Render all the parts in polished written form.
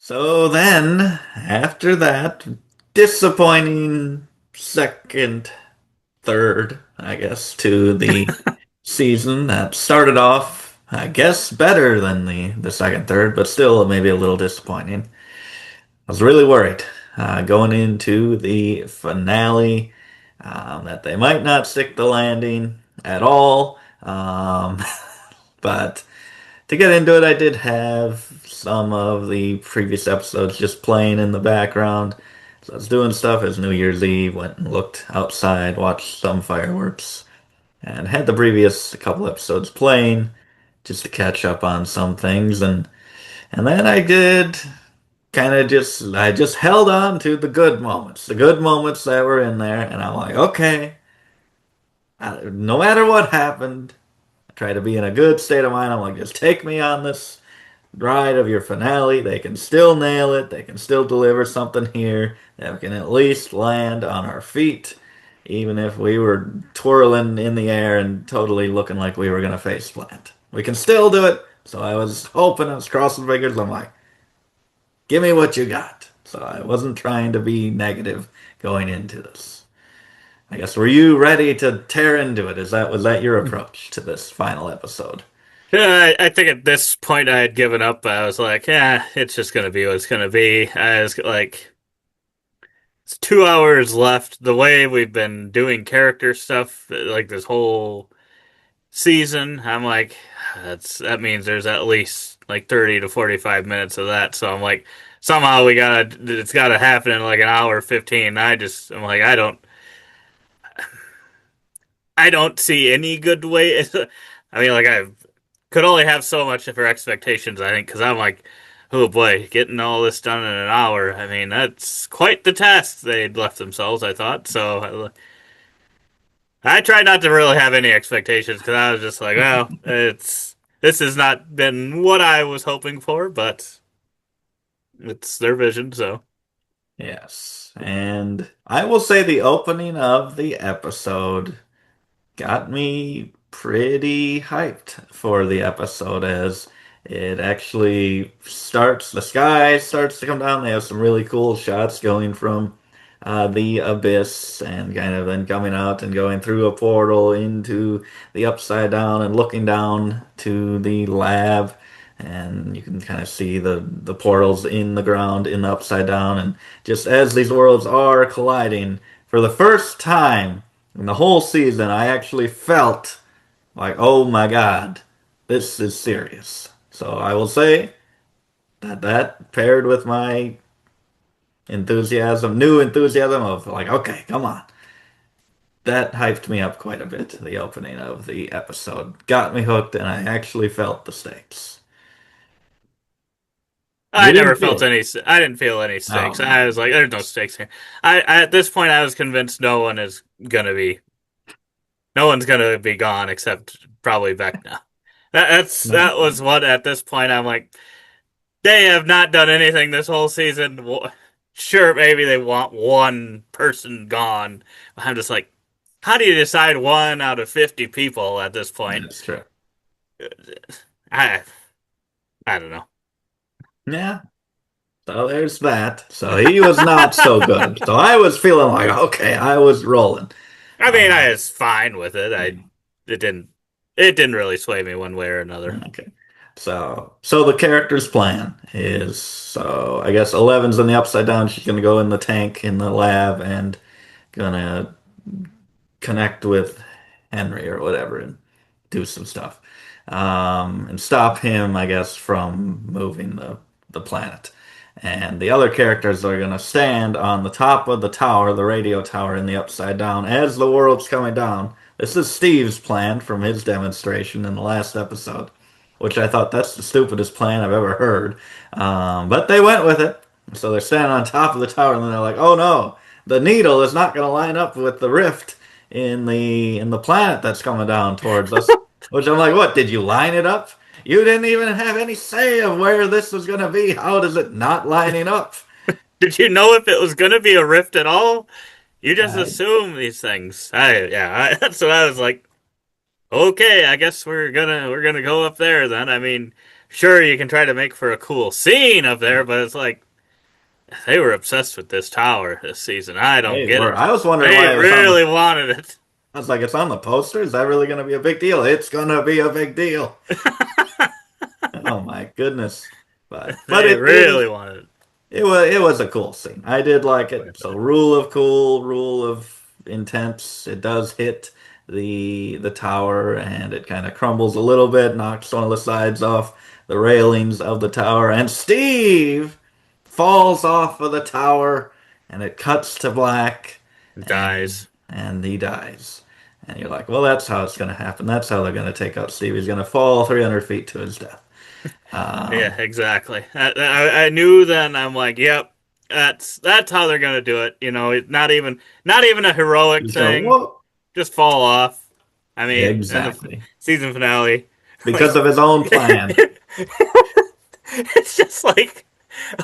So then, after that disappointing second, third, I guess, to the season that started off, I guess, better than the second, third, but still maybe a little disappointing. I was really worried going into the finale that they might not stick the landing at all. But to get into it, I did have some of the previous episodes just playing in the background. So I was doing stuff as New Year's Eve, went and looked outside, watched some fireworks, and had the previous couple episodes playing just to catch up on some things. And then I did kind of just held on to the good moments that were in there, and I'm like, okay, no matter what happened, I try to be in a good state of mind. I'm like, just take me on this ride of your finale. They can still nail it. They can still deliver something here that we can at least land on our feet, even if we were twirling in the air and totally looking like we were going to face plant. We can still do it. So I was hoping, I was crossing fingers. I'm like, give me what you got. So I wasn't trying to be negative going into this. I guess were you ready to tear into it? Was that your approach to this final episode? Yeah, I think at this point I had given up. I was like, yeah, it's just gonna be what it's gonna be. I was like, it's 2 hours left. The way we've been doing character stuff, like this whole season, I'm like, that means there's at least like 30 to 45 minutes of that. So I'm like, somehow it's gotta happen in like an hour 15. I'm like, I don't see any good way. I mean, like I could only have so much for expectations, I think, because I'm like, oh boy, getting all this done in an hour. I mean, that's quite the task they'd left themselves, I thought. So I tried not to really have any expectations because I was just like, well, this has not been what I was hoping for, but it's their vision, so. Yes. And I will say the opening of the episode got me pretty hyped for the episode as it actually starts, the sky starts to come down. They have some really cool shots going from the abyss and kind of then coming out and going through a portal into the upside down and looking down to the lab. And you can kind of see the portals in the ground in the upside down. And just as these worlds are colliding, for the first time in the whole season, I actually felt like, oh my God, this is serious. So I will say that paired with my new enthusiasm of like, okay, come on. That hyped me up quite a bit. The opening of the episode got me hooked, and I actually felt the stakes. You I never didn't felt feel it. any. I didn't feel any Oh stakes. I no. was like, "There's no stakes here." At this point, I was convinced no one's gonna be gone except probably Vecna. That No. was what at this point I'm like, they have not done anything this whole season. Sure, maybe they want one person gone. I'm just like, how do you decide one out of 50 people at this point? That's true. I I don't know. Yeah. So there's that. So he was not so good. So I was feeling like, okay, I was rolling. I mean, I Um, was fine with it. yeah. It didn't it didn't really sway me one way or another. Okay. So the character's plan is so I guess Eleven's in the upside down. She's gonna go in the tank in the lab and gonna connect with Henry or whatever and do some stuff. And stop him, I guess, from moving the planet. And the other characters are gonna stand on the top of the tower, the radio tower in the upside down, as the world's coming down. This is Steve's plan from his demonstration in the last episode, which I thought that's the stupidest plan I've ever heard. But they went with it. So they're standing on top of the tower, and then they're like, "Oh no, the needle is not going to line up with the rift in the planet that's coming down towards us." Which I'm like, "What? Did you line it up? You didn't even have any say of where this was going to be. How does it not lining up?" Did you know if it was going to be a rift at all? You just I, assume these things. That's what I was like. Okay, I guess we're gonna go up there then. I mean, sure you can try to make for a cool scene up there, but it's like they were obsessed with this tower this season. I don't They get were. it. I was wondering They why it was on the. really wanted it. I was like, it's on the poster. Is that really going to be a big deal? It's going to be a big deal. Oh my goodness! But They it really is. wanted it. It was a cool scene. I did like Oh, it. So yeah. rule of cool, rule of intense. It does hit the tower and it kind of crumbles a little bit, knocks one of the sides off the railings of the tower, and Steve falls off of the tower and it cuts to black and Dies. he dies. And you're like, well, that's how it's going to happen. That's how they're going to take out Steve. He's going to fall 300 feet to his death. Yeah, Um, exactly. I knew then. I'm like, yep, that's how they're gonna do it. You know, not even a heroic he's going, thing. whoa. Just fall off. I mean, in the Exactly. season finale, Because like of his own plan. it's just like,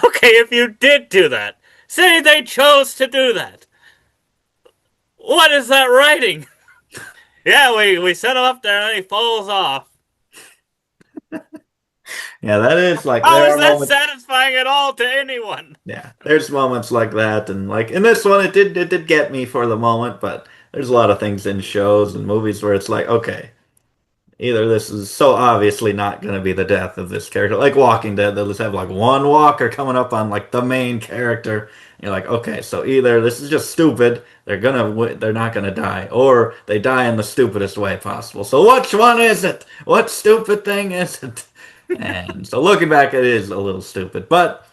okay, if you did do that, say they chose to do that. What is that writing? Yeah, we set him up there and he falls off. Yeah, that is like How there is are that moments. satisfying at all to anyone? Yeah, there's moments like that, and like in this one, it did get me for the moment, but there's a lot of things in shows and movies where it's like, okay, either this is so obviously not going to be the death of this character, like Walking Dead, they'll just have like one walker coming up on like the main character. And you're like, okay, so either this is just stupid, they're not gonna die, or they die in the stupidest way possible. So which one is it? What stupid thing is it? And so looking back, it is a little stupid, but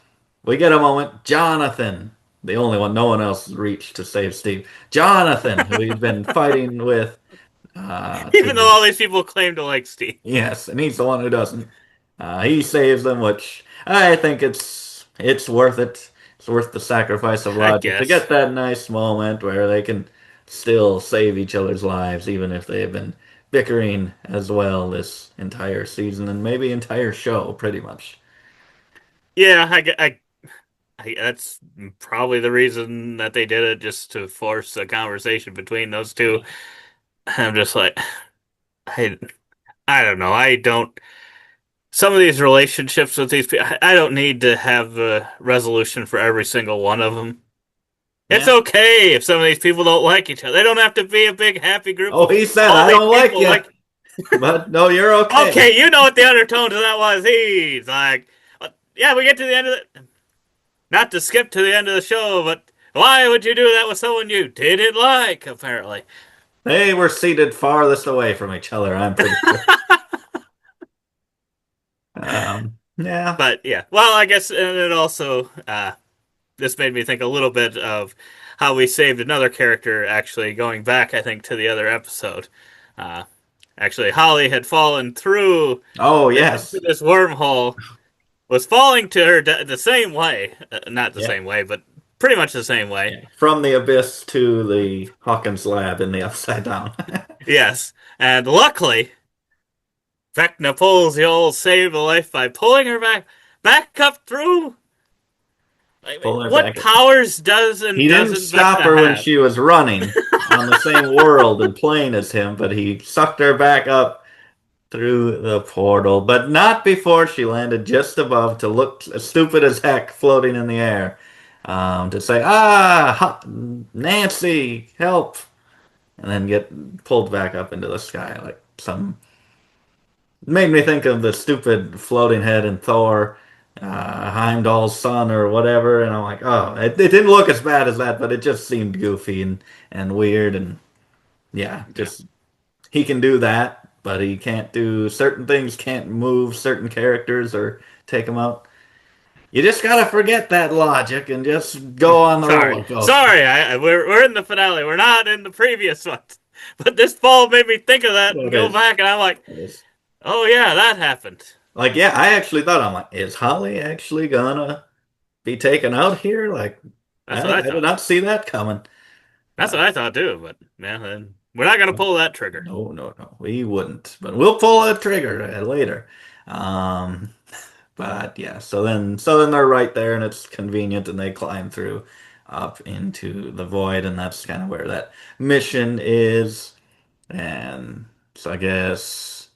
we get a moment. Jonathan, the only one, no one else reached to save Steve. Jonathan, who he's been fighting with, Even though to all these people claim to like Steve. yes, and he's the one who doesn't. He saves them, which I think it's worth it. It's worth the sacrifice of I logic to guess. get that nice moment where they can still save each other's lives, even if they have been bickering as well this entire season and maybe entire show, pretty much. Yeah, that's probably the reason that they did it, just to force a conversation between those two. I'm just like, I, I don't know. I don't. Some of these relationships with these people, I don't need to have a resolution for every single one of them. It's Yeah. okay if some of these people don't like each other. They don't have to be a big happy group Oh, of he said, all I these don't like people. you, Like, but no, you're okay. okay, you know what the undertones of that was. He's like, yeah, we get to the end of it. Not to skip to the end of the show, but why would you do that with someone you didn't like? Apparently, They were seated farthest away from each other, I'm pretty sure. Yeah. but yeah. Well, I guess, and it also this made me think a little bit of how we saved another character. Actually, going back, I think to the other episode. Uh, Actually, Holly had fallen through Oh, into yes. this wormhole, was falling to her the same way, not the Yeah. same way, but pretty much the same way. Yeah. From the abyss to the Hawkins lab in the upside down. Yes, and luckily Vecna pulls the old save a life by pulling her back up through. I mean, Pulling her what back. powers does and He didn't doesn't stop Vecna her when have? she was running on the same world and plane as him, but he sucked her back up through the portal, but not before she landed just above to look stupid as heck floating in the air. To say, Nancy, help, and then get pulled back up into the sky like some. Made me think of the stupid floating head in Thor, Heimdall's son or whatever, and I'm like, oh, it didn't look as bad as that, but it just seemed goofy and weird, and yeah, Yeah. just he can do that, but he can't do certain things, can't move certain characters or take them out. You just gotta forget that logic and just go on the Sorry, roller coaster. sorry. We're in the finale. We're not in the previous ones. But this fall made me think of that and It go is. back, and I'm like, It is. oh yeah, that happened. Like, yeah, I actually thought, I'm like, is Holly actually gonna be taken out here? Like, That's I, what I I did thought. not see that coming. That's what I thought too. But man, we're not gonna pull that trigger. No, no, no, we wouldn't. But we'll pull a trigger later. Um, but yeah, so then they're right there, and it's convenient, and they climb through up into the void, and that's kind of where that mission is. And so I guess.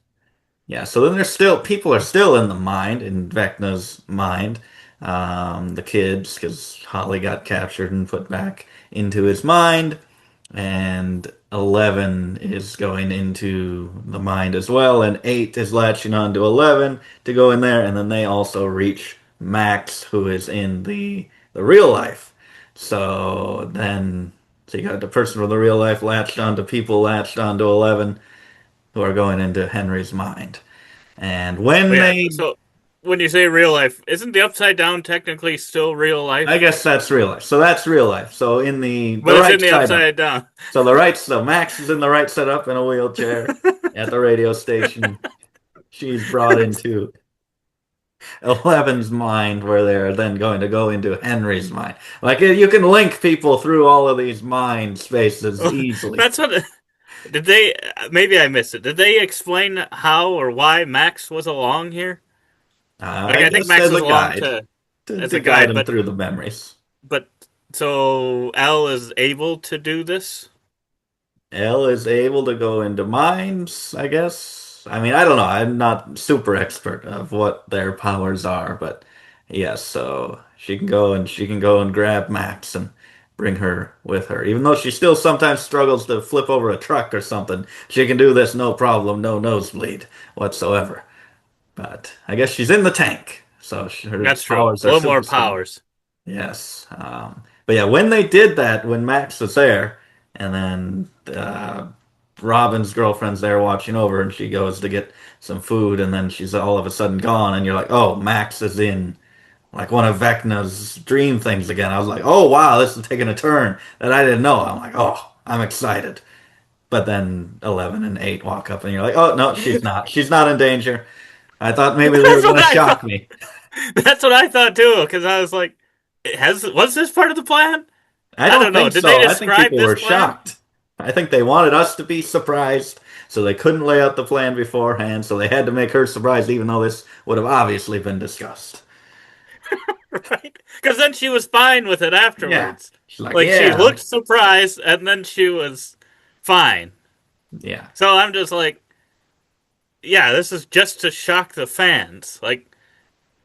Yeah, so then there's still people are still in the mind, in Vecna's mind, the kids, because Holly got captured and put back into his mind, and 11 is going into the mind as well, and 8 is latching on to 11 to go in there, and then they also reach Max, who is in the real life. So then, so you got the person from the real life latched onto people latched onto 11 who are going into Henry's mind. And But when yeah, they, so when you say real life, isn't the Upside Down technically still real I life? guess that's real life. So that's real life. So in the But it's right in the side up. Upside Down. So so Max is in the right side up in a wheelchair at the radio station. She's brought into Eleven's mind, where they're then going to go into Henry's mind. Like you can link people through all of these mind spaces easily. That's what. Did they? Maybe I missed it. Did they explain how or why Max was along here? Like I I think guess Max as was a along guide to as to a guide guide, him through the memories. but so Al is able to do this. Elle is able to go into mines, I guess. I mean, I don't know. I'm not super expert of what their powers are, but yes, so she can go and grab Max and bring her with her. Even though she still sometimes struggles to flip over a truck or something, she can do this no problem, no nosebleed whatsoever. But I guess she's in the tank, so her That's true. powers A are little more super strong. powers. Yes. But yeah, when they did that, when Max was there, and then Robin's girlfriend's there watching over, and she goes to get some food, and then she's all of a sudden gone, and you're like, oh, Max is in like one of Vecna's dream things again. I was like, oh wow, this is taking a turn that I didn't know. I'm like, oh, I'm excited. But then 11 and 8 walk up, and you're like, oh no, she's not. She's not in danger. I thought maybe they were That's going what to I shock thought. me. That's what I thought too. Because I was like, was this part of the plan? I I don't don't know. think Did they so. I think describe people this were plan? shocked. I think they wanted us to be surprised, so they couldn't lay out the plan beforehand, so they had to make her surprised, even though this would have obviously been discussed. Right? Because then she was fine with it Yeah. afterwards. She's like, Like she yeah, looked surprised, and then she was fine. yeah, So I'm just like, yeah, this is just to shock the fans. Like,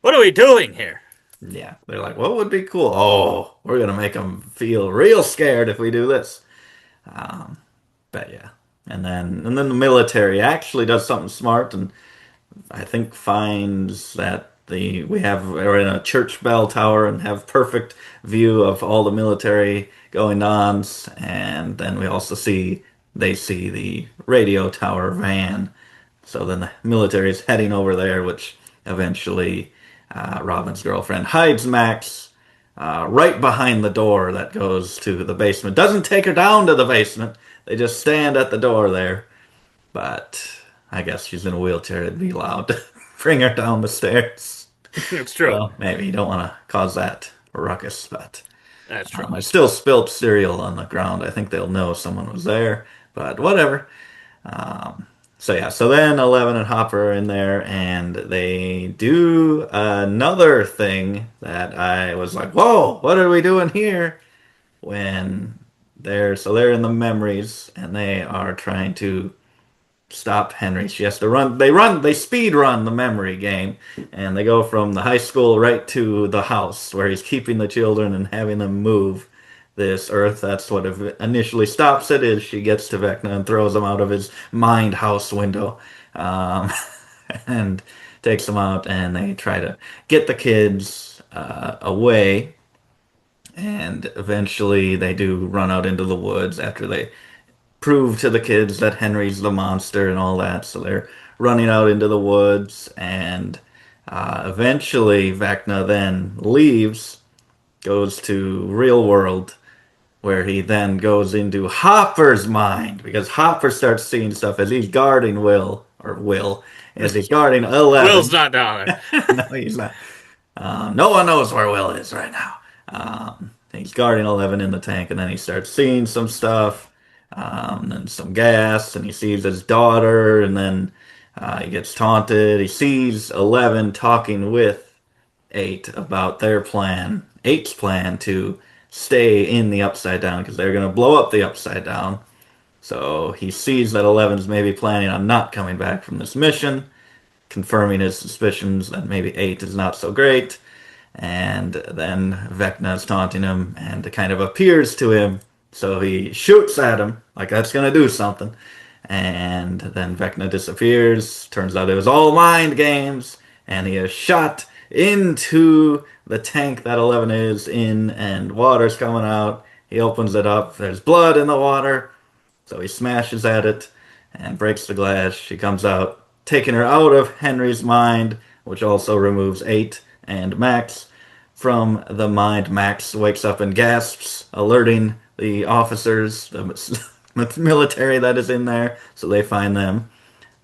what are we doing here? yeah. They're like, what would be cool? Oh, we're gonna make them feel real scared if we do this. Um, but yeah. And then the military actually does something smart and I think finds that the we have we're in a church bell tower and have perfect view of all the military going on, and then we also see they see the radio tower van. So then the military is heading over there, which eventually Robin's girlfriend hides Max right behind the door that goes to the basement. Doesn't take her down to the basement. They just stand at the door there, but I guess she's in a wheelchair. It'd be loud to bring her down the stairs. It's true. Well, maybe you don't want to cause that ruckus, but That's true. I still spilled cereal on the ground. I think they'll know someone was there, but whatever. Um, so yeah, so then Eleven and Hopper are in there, and they do another thing that I was like, "Whoa, what are we doing here?" When they're in the memories, and they are trying to stop Henry. She has to they speed run the memory game, and they go from the high school right to the house where he's keeping the children and having them move this earth. That's what initially stops it, is she gets to Vecna and throws him out of his mind house window. Um, and takes them out, and they try to get the kids away, and eventually they do run out into the woods after they prove to the kids that Henry's the monster and all that. So they're running out into the woods, and eventually Vecna then leaves, goes to real world, where he then goes into Hopper's mind because Hopper starts seeing stuff as he's guarding Will, as he's guarding Will's 11. not down there. No, he's not. No one knows where Will is right now. He's guarding 11 in the tank, and then he starts seeing some stuff, and some gas, and he sees his daughter, and then he gets taunted. He sees 11 talking with 8 about their plan, 8's plan to stay in the Upside Down because they're going to blow up the Upside Down. So he sees that 11's maybe planning on not coming back from this mission, confirming his suspicions that maybe 8 is not so great. And then Vecna is taunting him and it kind of appears to him. So he shoots at him like that's going to do something. And then Vecna disappears. Turns out it was all mind games. And he is shot into the tank that 11 is in, and water's coming out. He opens it up. There's blood in the water. So he smashes at it and breaks the glass. She comes out, taking her out of Henry's mind, which also removes 8 and Max from the mind. Max wakes up and gasps, alerting the officers, the military that is in there, so they find them.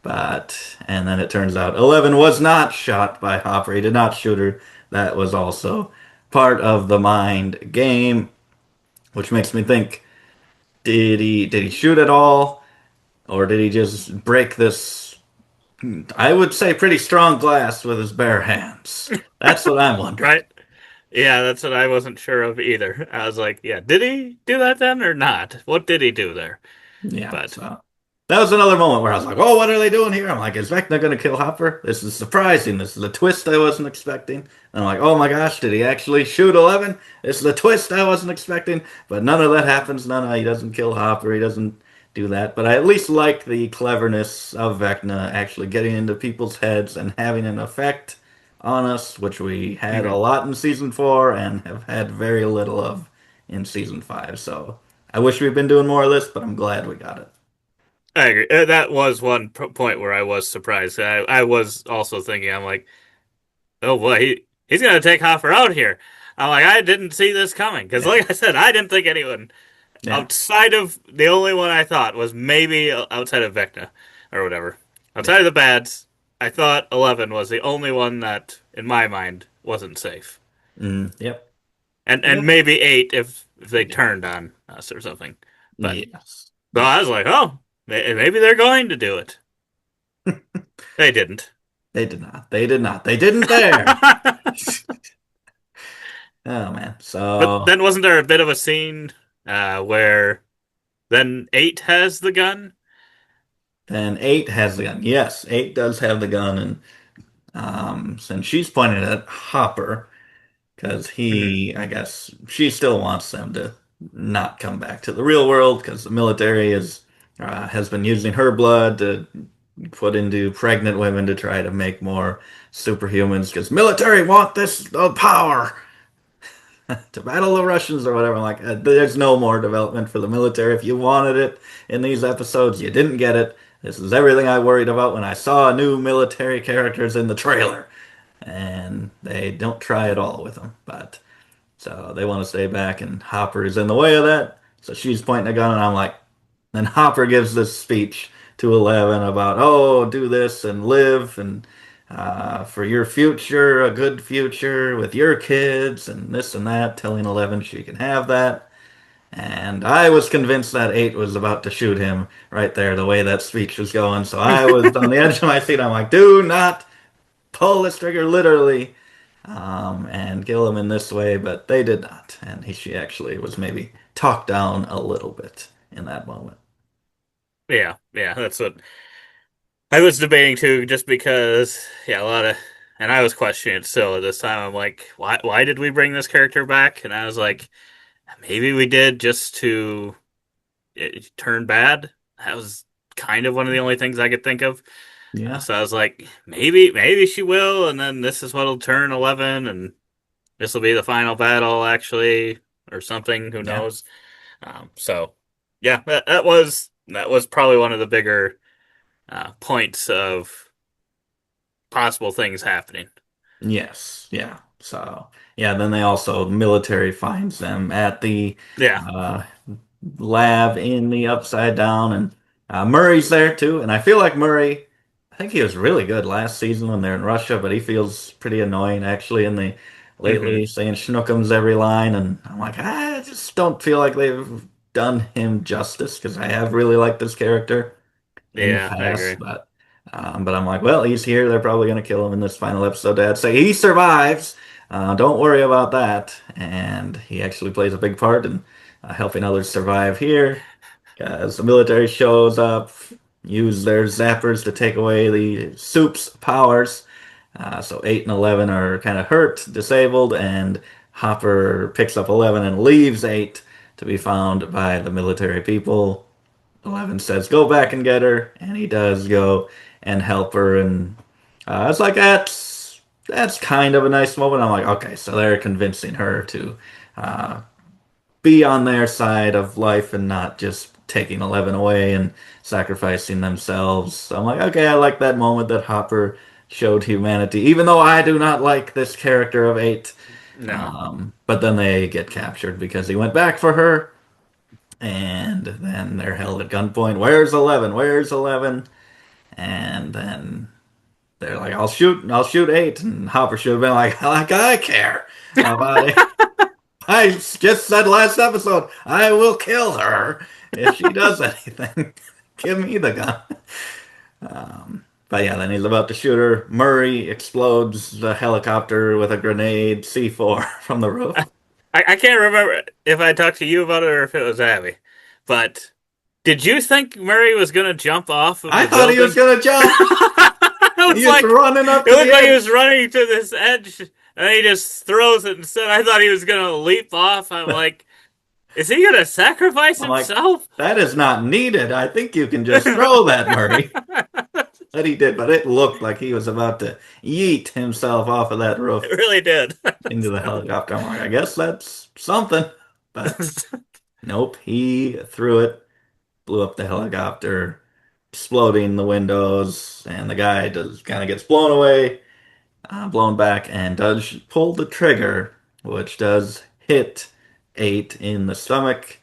And then it turns out 11 was not shot by Hopper. He did not shoot her. That was also part of the mind game, which makes me think, did he shoot at all? Or did he just break this, I would say, pretty strong glass with his bare hands? That's what I'm wondering. Right? Yeah, that's what I wasn't sure of either. I was like, yeah, did he do that then or not? What did he do there? Yeah, But so that was another moment where I was like, oh, what are they doing here? I'm like, is Vecna going to kill Hopper? This is surprising. This is a twist I wasn't expecting. And I'm like, oh my gosh, did he actually shoot 11? This is a twist I wasn't expecting. But none of that happens. He doesn't kill Hopper. He doesn't do that. But I at least like the cleverness of Vecna actually getting into people's heads and having an effect on us, which we had a mhm. lot in season 4 and have had very little of in season 5. So I wish we'd been doing more of this, but I'm glad we got it. I agree. That was one point where I was surprised. I was also thinking, I'm like, oh boy, he's gonna take Hopper out here. I'm like, I didn't see this coming because, Yeah. like I said, I didn't think anyone Yeah. outside of the only one I thought was maybe outside of Vecna or whatever. Yeah. Outside of the bads, I thought 11 was the only one that, in my mind, wasn't safe, Yep. and Yep. maybe 8 if they Yeah. turned on us or something. But Yes. so Yeah. I was like, oh, maybe they're going to do it. They didn't. They did not. They did not. They didn't dare. Oh man. But So then wasn't there a bit of a scene where then 8 has the gun? then 8 has the gun. Yes, 8 does have the gun, and since she's pointing at Hopper, because Hmm. I guess, she still wants them to not come back to the real world because the military is has been using her blood to put into pregnant women to try to make more superhumans because military want this power to battle the Russians or whatever. Like, there's no more development for the military. If you wanted it in these episodes, you didn't get it. This is everything I worried about when I saw new military characters in the trailer, and they don't try at all with them. But so they want to stay back, and Hopper is in the way of that. So she's pointing a gun, and I'm like, then Hopper gives this speech to 11 about, oh, do this and live, and for your future, a good future with your kids, and this and that, telling 11 she can have that. And I was convinced that 8 was about to shoot him right there, the way that speech was going. So I was on the edge of my seat. I'm like, do not pull this trigger literally, and kill him in this way. But they did not. And she actually was maybe talked down a little bit in that moment. Yeah, yeah, that's what I was debating too, just because, yeah, a lot of, and I was questioning it still at this time. I'm like, why did we bring this character back? And I was like, maybe we did just to turn bad. That was kind of one of the only things I could think of. Yeah. So I was like, maybe she will, and then this is what'll turn 11, and this will be the final battle, actually, or something. Who Yeah. knows? So, yeah, that was probably one of the bigger points of possible things happening. Yes, yeah. So, yeah, then they also, military finds them at the Yeah. uh, lab in the Upside Down, and Murray's there too. And I feel like Murray, I think he was really good last season when they're in Russia, but he feels pretty annoying actually in the Hmm. lately, saying schnookums every line. And I'm like, I just don't feel like they've done him justice because I have really liked this character in the Yeah, I past, agree. but I'm like, well, he's here. They're probably gonna kill him in this final episode. Dad say he survives. Don't worry about that. And he actually plays a big part in helping others survive here, because the military shows up. use their zappers to take away the soup's powers. So 8 and 11 are kind of hurt, disabled, and Hopper picks up 11 and leaves 8 to be found by the military people. 11 says, "Go back and get her," and he does go and help her. And it's like that's kind of a nice moment. I'm like, okay, so they're convincing her to uh, be on their side of life and not just taking 11 away and sacrificing themselves. So I'm like, okay, I like that moment that Hopper showed humanity, even though I do not like this character of 8. No. But then they get captured because he went back for her, and then they're held at gunpoint. Where's 11? Where's 11? And then they're like, I'll shoot 8. And Hopper should have been like I care about it. I just said last episode, I will kill her if she does anything. Give me the gun. But yeah, then he's about to shoot her. Murray explodes the helicopter with a grenade C4 from the roof. I can't remember if I talked to you about it or if it was Abby, but did you think Murray was going to jump off of I the thought he was building? gonna jump. I was He was like, running up it to looked the like he edge. was running to this edge, and he just throws it instead. I thought he was going to leap off. I'm like, is he going to sacrifice I'm like, himself? that is not needed. I think you can just throw that, Murray. But he did, but it looked like he was about to yeet himself off of that roof It really did. into the helicopter. I'm like, I guess that's something. But nope, he threw it, blew up the helicopter, exploding the windows, and the guy does kind of gets blown away, blown back, and does pull the trigger, which does hit 8 in the stomach,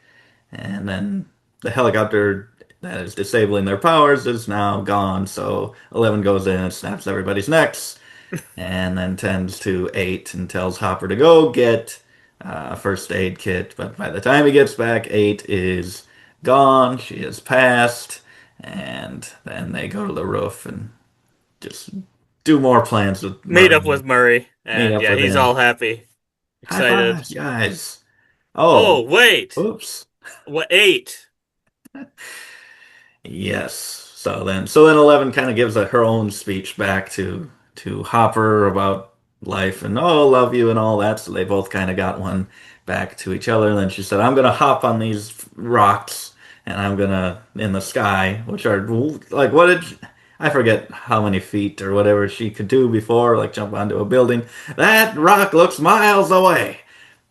and then the helicopter that is disabling their powers is now gone. So 11 goes in and snaps everybody's necks, and then tends to 8 and tells Hopper to go get a first aid kit. But by the time he gets back, 8 is gone. She has passed, and then they go to the roof and just do more plans with Meet up Murray. with Murray, Meet and up yeah, with he's him. all happy, High excited. five, guys. Oh, Oh, wait. oops. What, 8? Yes. So then 11 kind of gives her own speech back to Hopper about life and oh, love you and all that. So they both kind of got one back to each other. And then she said, "I'm gonna hop on these rocks and I'm gonna in the sky, which are like what did I forget how many feet or whatever she could do before, like jump onto a building. That rock looks miles away.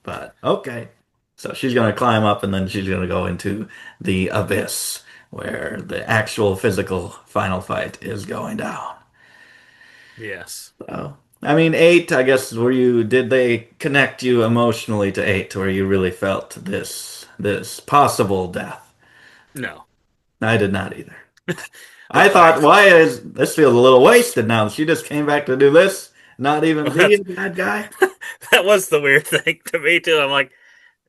But okay. So she's going to climb up and then she's going to go into the abyss where the actual physical final fight is going down. Yes. So, I mean, 8, I guess, did they connect you emotionally to 8 where you really felt this possible death? No. I did not either. I Well, I, thought, why is this feels a little wasted now? She just came back to do this, not even be a bad guy. that was the weird thing to me, too. I'm like,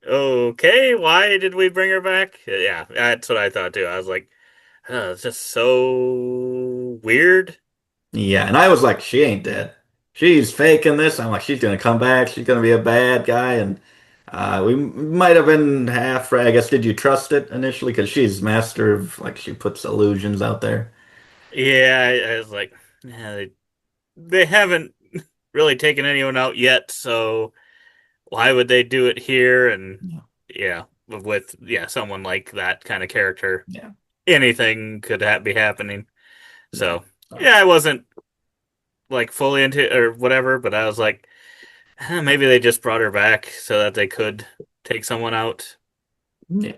okay, why did we bring her back? Yeah, that's what I thought, too. I was like, it's just so weird. Yeah, and I was like, she ain't dead. She's faking this. I'm like, she's gonna come back. She's gonna be a bad guy, and we might have been half right. I guess. Did you trust it initially? Because she's master of like she puts illusions out there. Yeah, I was like, yeah, they haven't really taken anyone out yet, so why would they do it here? And Yeah, yeah, with someone like that kind of character, yeah, anything could be happening. yeah. So So, yeah, I wasn't like fully into or whatever, but I was like, maybe they just brought her back so that they could take someone out. yeah,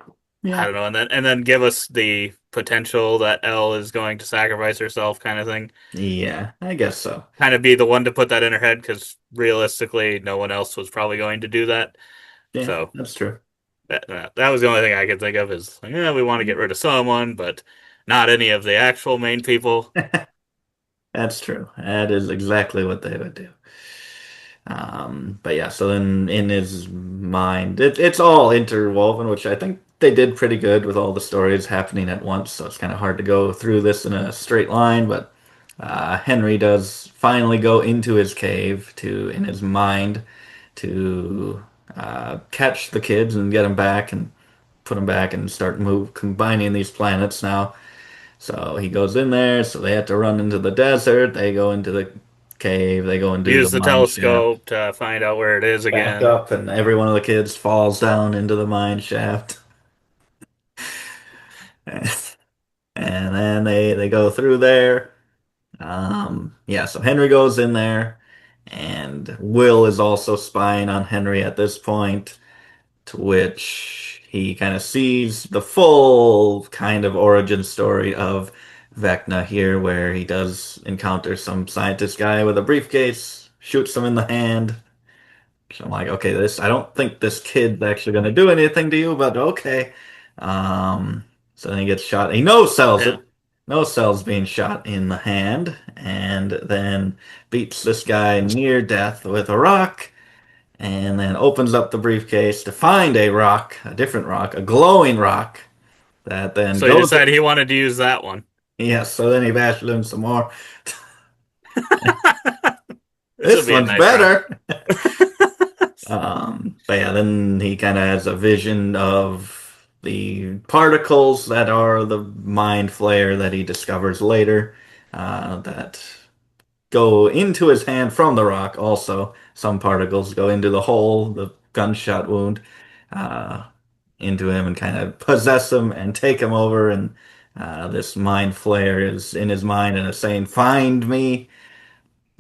I yeah, don't know, and then give us the potential that Elle is going to sacrifice herself, kind of thing. yeah. I guess so. Kind of be the one to put that in her head because realistically, no one else was probably going to do that. Yeah, So that's true. that was the only thing I could think of is like, yeah, we want to get rid of someone, but not any of the actual main people. That's true. That is exactly what they would do. But yeah, so then in his mind, it's all interwoven, which I think they did pretty good with all the stories happening at once. So it's kind of hard to go through this in a straight line. But Henry does finally go into his cave in his mind, to catch the kids and get them back and put them back and start combining these planets now. So he goes in there, so they have to run into the desert. They go into the cave, they go and do the Use the mine shaft. telescope to find out where it is Back again. up, and every one of the kids falls down into the mine shaft. And then they go through there. Yeah, so Henry goes in there, and Will is also spying on Henry at this point, to which he kind of sees the full kind of origin story of Vecna here, where he does encounter some scientist guy with a briefcase, shoots him in the hand. So I'm like, okay, I don't think this kid's actually going to do anything to you, but okay. Um, so then he gets shot. He no sells Yeah. it. No sells being shot in the hand, and then beats this guy near death with a rock, and then opens up the briefcase to find a rock, a different rock, a glowing rock that then So he goes. decided he wanted to use that one. Yes, so then he bashes him some more. This would This be a one's nice rock. better. But yeah, then he kind of has a vision of the particles that are the mind flare that he discovers later, that go into his hand from the rock. Also, some particles go into the hole, the gunshot wound, uh, into him and kind of possess him and take him over. And this mind flare is in his mind and is saying, "Find me."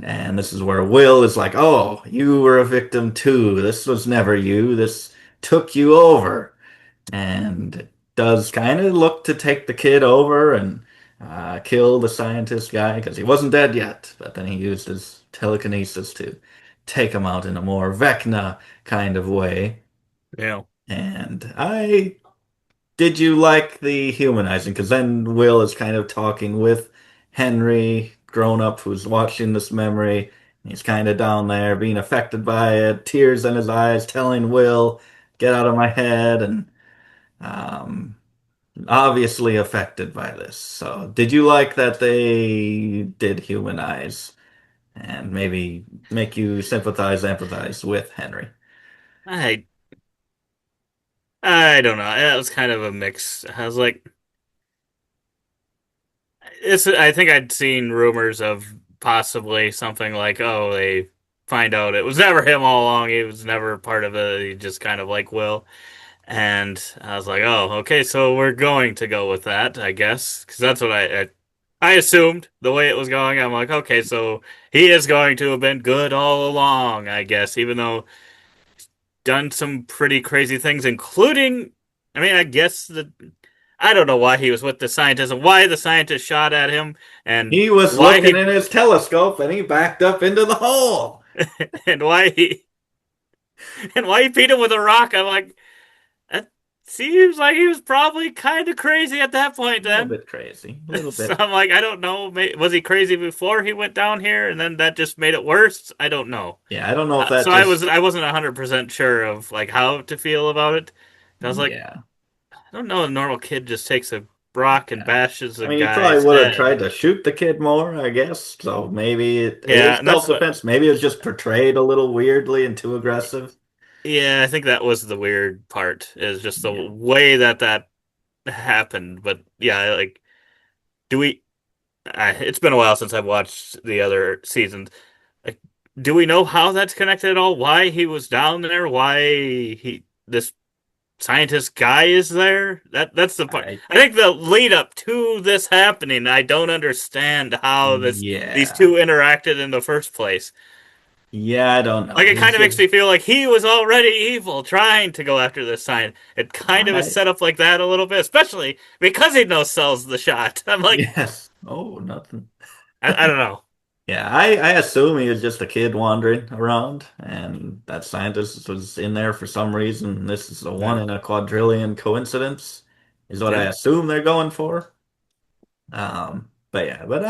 And this is where Will is like, "Oh, you were a victim too. This was never you. This took you over." And does kind of look to take the kid over and kill the scientist guy because he wasn't dead yet. But then he used his telekinesis to take him out in a more Vecna kind of way. Yeah. And I did you like the humanizing? Because then Will is kind of talking with Henry, grown up, who's watching this memory. He's kind of down there being affected by it, tears in his eyes, telling Will, "Get out of my head," and um, obviously affected by this. So, did you like that they did humanize and maybe make you sympathize, empathize with Henry? I I don't know. It was kind of a mix. I was like, it's. I think I'd seen rumors of possibly something like, oh, they find out it was never him all along. He was never part of it. He just kind of like Will. And I was like, oh, okay, so we're going to go with that, I guess, because that's what I assumed the way it was going. I'm like, okay, so he is going to have been good all along, I guess, even though done some pretty crazy things, including, I mean, I guess the I don't know why he was with the scientist and why the scientist shot at him and He was why looking he in his telescope and he backed up into the hole. and why he and why he beat him with a rock. I'm like, that seems like he was probably kind of crazy at that point. A little Then, bit crazy. A little so bit. I'm like, I don't know. Was he crazy before he went down here, and then that just made it worse? I don't know. Yeah, I don't know if that So just. I wasn't 100% sure of like how to feel about it. I was like, Yeah, I don't know. A normal kid just takes a rock and yeah. bashes I a mean, he probably guy's would have tried head. to shoot the kid more, I guess. So maybe it Yeah, is and that's what. self-defense. Maybe it was just portrayed a little weirdly and too aggressive. Yeah, I think that was the weird part. Is just the Yeah. way that happened. But yeah, like, do we? It's been a while since I've watched the other seasons. Like, do we know how that's connected at all? Why he was down there? Why he this scientist guy is there? That's the part. I I think the lead up to this happening, I don't understand how these yeah. two interacted in the first place. Yeah, I don't Like know. it He's kind of makes just me feel like he was already evil, trying to go after this sign. It kind of is I set up like that a little bit, especially because he knows sells the shot. I'm like, yes. Oh, nothing. I don't know. Yeah, I assume he was just a kid wandering around, and that scientist was in there for some reason. This is a one Yeah, in a quadrillion coincidence, is what I yeah. assume they're going for. But yeah, but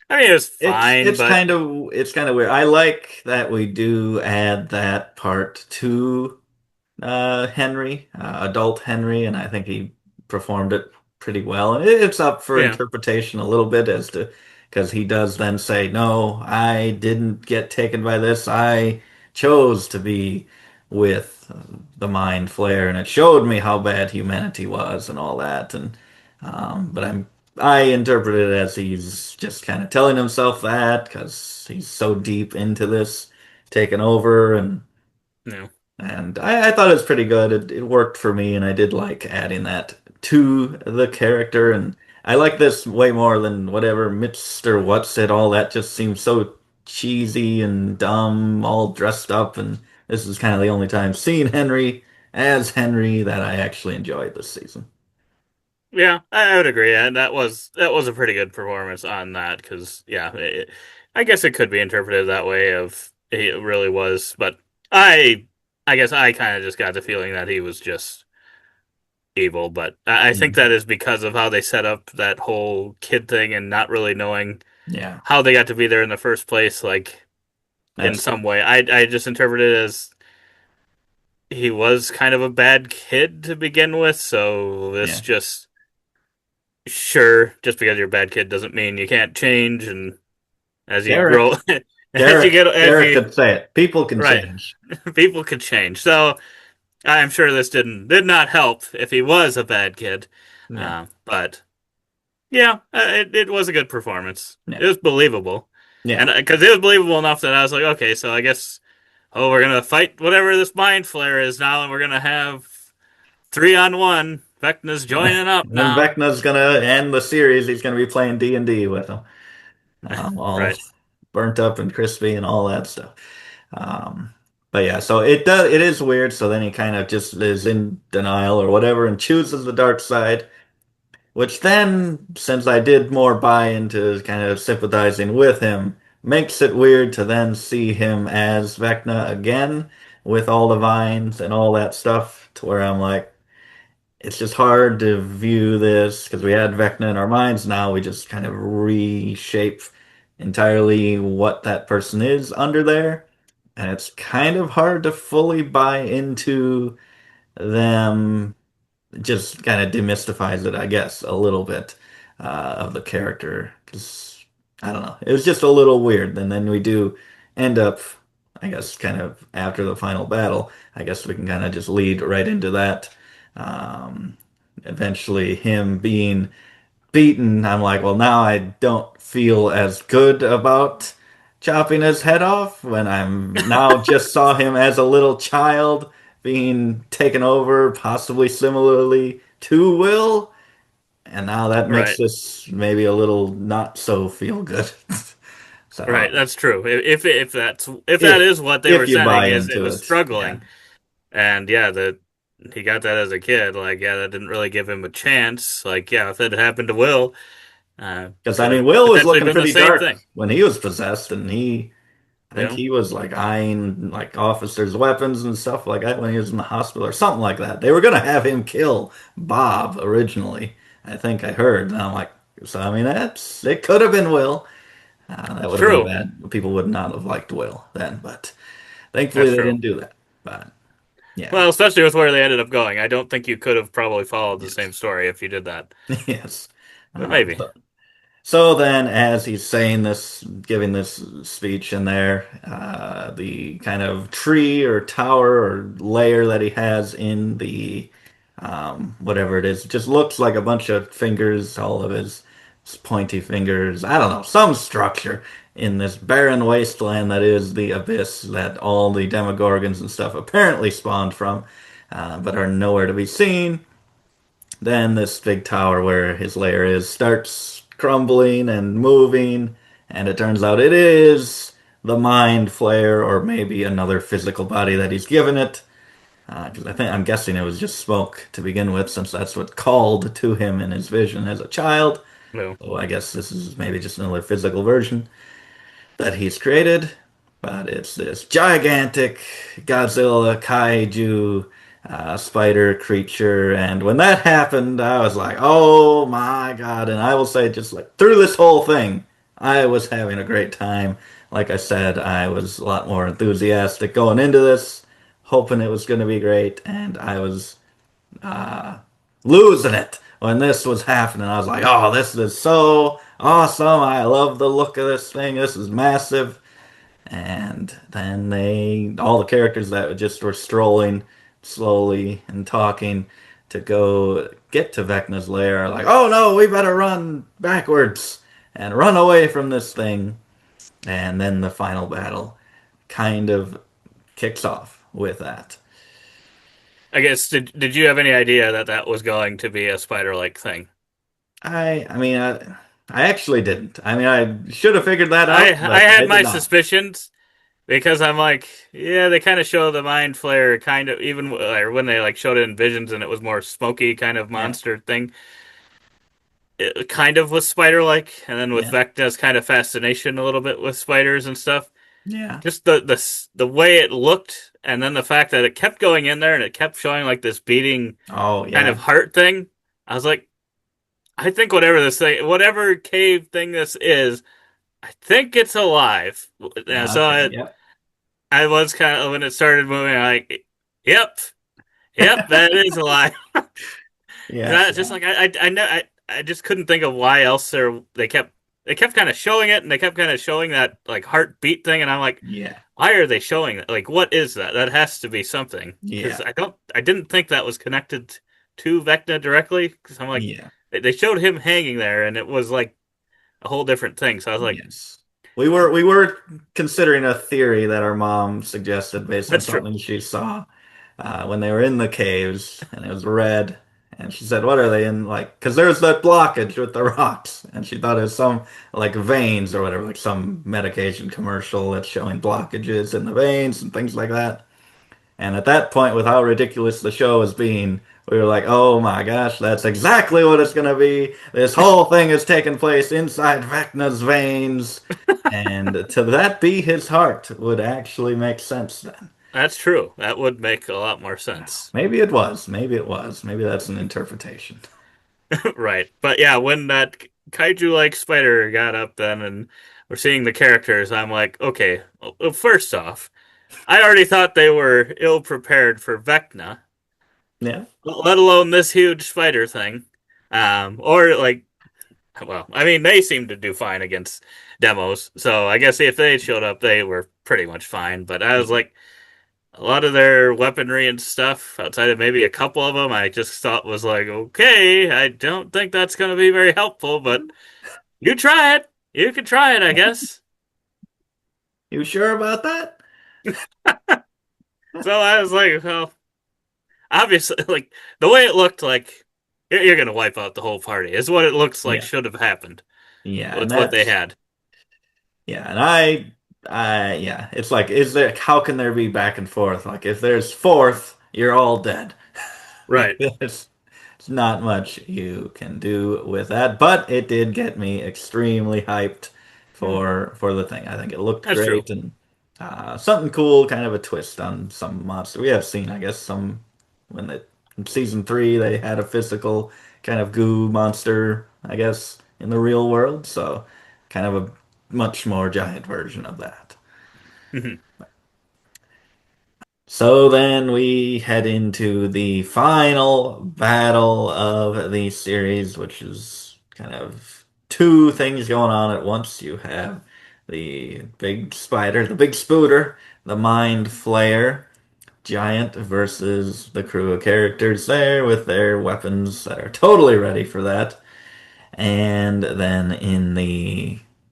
I mean, it was fine, but it's kind of weird. I like that we do add that part to Henry, adult Henry, and I think he performed it pretty well. And it's up for yeah, interpretation a little bit as to because he does then say, "No, I didn't get taken by this. I chose to be with the Mind Flare, and it showed me how bad humanity was and all that." And But I interpret it as he's just kind of telling himself that because he's so deep into this, taking over, No. and I thought it was pretty good. It worked for me, and I did like adding that to the character. And I like this way more than whatever Mr. What's It. All that just seems so cheesy and dumb, all dressed up. And this is kind of the only time seeing Henry as Henry that I actually enjoyed this season. Yeah, I would agree, and that was a pretty good performance on that because yeah, I guess it could be interpreted that way of it really was, but I I guess I kind of just got the feeling that he was just evil, but I think Mm. that is because of how they set up that whole kid thing and not really knowing Yeah, how they got to be there in the first place. Like in that's some way, I just interpreted it as he was kind of a bad kid to begin with, so this yeah. just sure, just because you're a bad kid doesn't mean you can't change. And as you grow, Derek, as you get, as Derek you could say it. People can right, change. people could change. So I'm sure this did not help if he was a bad kid. Yeah, But yeah, it was a good performance. yeah, It was believable, and yeah. because it was believable enough that I was like, okay, so I guess we're gonna fight whatever this mind flare is now, and we're gonna have 3-on-1. Vecna's joining up And now. Vecna's gonna end the series. He's gonna be playing D&D with them, all Right, burnt up and crispy and all that stuff. Um, but yeah, so it does. It is weird. So then he kind of just is in denial or whatever and chooses the dark side. Which then, since I did more buy into kind of sympathizing with him, makes it weird to then see him as Vecna again with all the vines and all that stuff. To where I'm like, it's just hard to view this because we had Vecna in our minds. Now we just kind of reshape entirely what that person is under there. And it's kind of hard to fully buy into them. Just kind of demystifies it, I guess, a little bit of the character. Because, I don't know. It was just a little weird. And then we do end up, I guess, kind of after the final battle. I guess we can kind of just lead right into that. Um, Eventually, him being beaten, I'm like, well, now I don't feel as good about chopping his head off when I'm now just saw him as a little child being taken over, possibly similarly to Will. And now that makes right. this maybe a little not so feel good. Right, So that's true. If that if is what they if were you saying buy is it into was it, yeah. struggling, and yeah, that he got that as a kid. Like, yeah, that didn't really give him a chance. Like, yeah, if it had happened to Will, Because I could mean, have Will was potentially looking been the pretty same dark thing. when he was possessed, and I You think know, he was like eyeing like officers' weapons and stuff like that when he was in the hospital or something like that. They were gonna have him kill Bob originally. I think I heard, and I'm like, so I mean, that's it could have been Will. That it's would have been true. bad. People would not have liked Will then, but thankfully That's they true. didn't do that. But yeah, Well, especially with where they ended up going, I don't think you could have probably followed the same yes, story if you did that. yes. But Um, maybe. so So then, as he's saying this, giving this speech in there, the kind of tree or tower or layer that he has in the whatever it is, just looks like a bunch of fingers, all of his pointy fingers. I don't know, some structure in this barren wasteland that is the abyss that all the Demogorgons and stuff apparently spawned from, but are nowhere to be seen. Then this big tower where his lair is starts crumbling and moving, and it turns out it is the mind flare or maybe another physical body that he's given it. Because I'm guessing it was just smoke to begin with, since that's what called to him in his vision as a child. No. So I guess this is maybe just another physical version that he's created, but it's this gigantic Godzilla kaiju spider creature. And when that happened, I was like, oh my God. And I will say, just like through this whole thing, I was having a great time. Like I said, I was a lot more enthusiastic going into this, hoping it was going to be great. And I was uh, losing it when this was happening. I was like, oh, this is so awesome. I love the look of this thing. This is massive. And then all the characters that just were strolling slowly and talking, to go get to Vecna's lair are like, oh no, we better run backwards and run away from this thing. And then the final battle kind of kicks off with that. I guess did you have any idea that that was going to be a spider-like thing? I actually didn't. I mean, I should have figured that I out, I but I had did my not. suspicions because I'm like, yeah, they kind of show the mind flare kind of even when they like showed it in visions and it was more smoky kind of Yeah, monster thing. It kind of was spider-like, and then with yeah, Vecna's kind of fascination a little bit with spiders and stuff. yeah. Just the way it looked, and then the fact that it kept going in there and it kept showing like this beating Oh, kind of yeah, heart thing. I was like, I think whatever this thing, whatever cave thing this is, I think it's alive. And so okay, yep, I was kind of when it started moving, I'm like, yep, yep, that is alive. And yes, I just like I know I just couldn't think of why else they kept kind of showing it and they kept kind of showing that like heartbeat thing and I'm like, yeah, why are they showing that? Like, what is that? That has to be something because yeah, I didn't think that was connected to Vecna directly because I'm like, yeah. they showed him hanging there and it was like a whole different thing. So I was like, Yes. We were considering a theory that our mom suggested based on that's true. something she saw when they were in the caves, and it was red. And she said, "What are they in?" Like, because there's that blockage with the rocks, and she thought it was some like veins or whatever, like some medication commercial that's showing blockages in the veins and things like that. And at that point, with how ridiculous the show was being, we were like, oh my gosh, that's exactly what it's going to be. This whole thing is taking place inside Vecna's veins. And to that be his heart would actually make sense then. That's true. That would make a lot more sense. Maybe it was. Maybe it was. Maybe that's an interpretation. Right. But yeah, when that kaiju like spider got up then and we're seeing the characters, I'm like, okay, well, first off, I already thought they were ill prepared for Vecna, Yeah. let alone this huge spider thing. Or like, well, I mean, they seem to do fine against demos, so I guess if they showed up, they were pretty much fine. But I was Yeah. like, a lot of their weaponry and stuff, outside of maybe a couple of them, I just thought was like, okay, I don't think that's going to be very helpful, but you try it. You can try it, I guess. You sure about that? So I was like, well, obviously, like the way it looked like you're going to wipe out the whole party is what it looks like Yeah. should have happened Yeah. And with what they that's, had. yeah. And yeah. It's like, how can there be back and forth? Like, if there's fourth, you're all dead. Right. It's not much you can do with that, but it did get me extremely hyped for the thing. I think it looked That's true. great and something cool, kind of a twist on some monster we have seen. I guess some when they in season three they had a physical kind of goo monster, I guess, in the real world. So kind of a much more giant version of that. So then we head into the final battle of the series, which is kind of two things going on at once. You have the big spider, the big spooter, the mind flayer giant versus the crew of characters there with their weapons that are totally ready for that. And then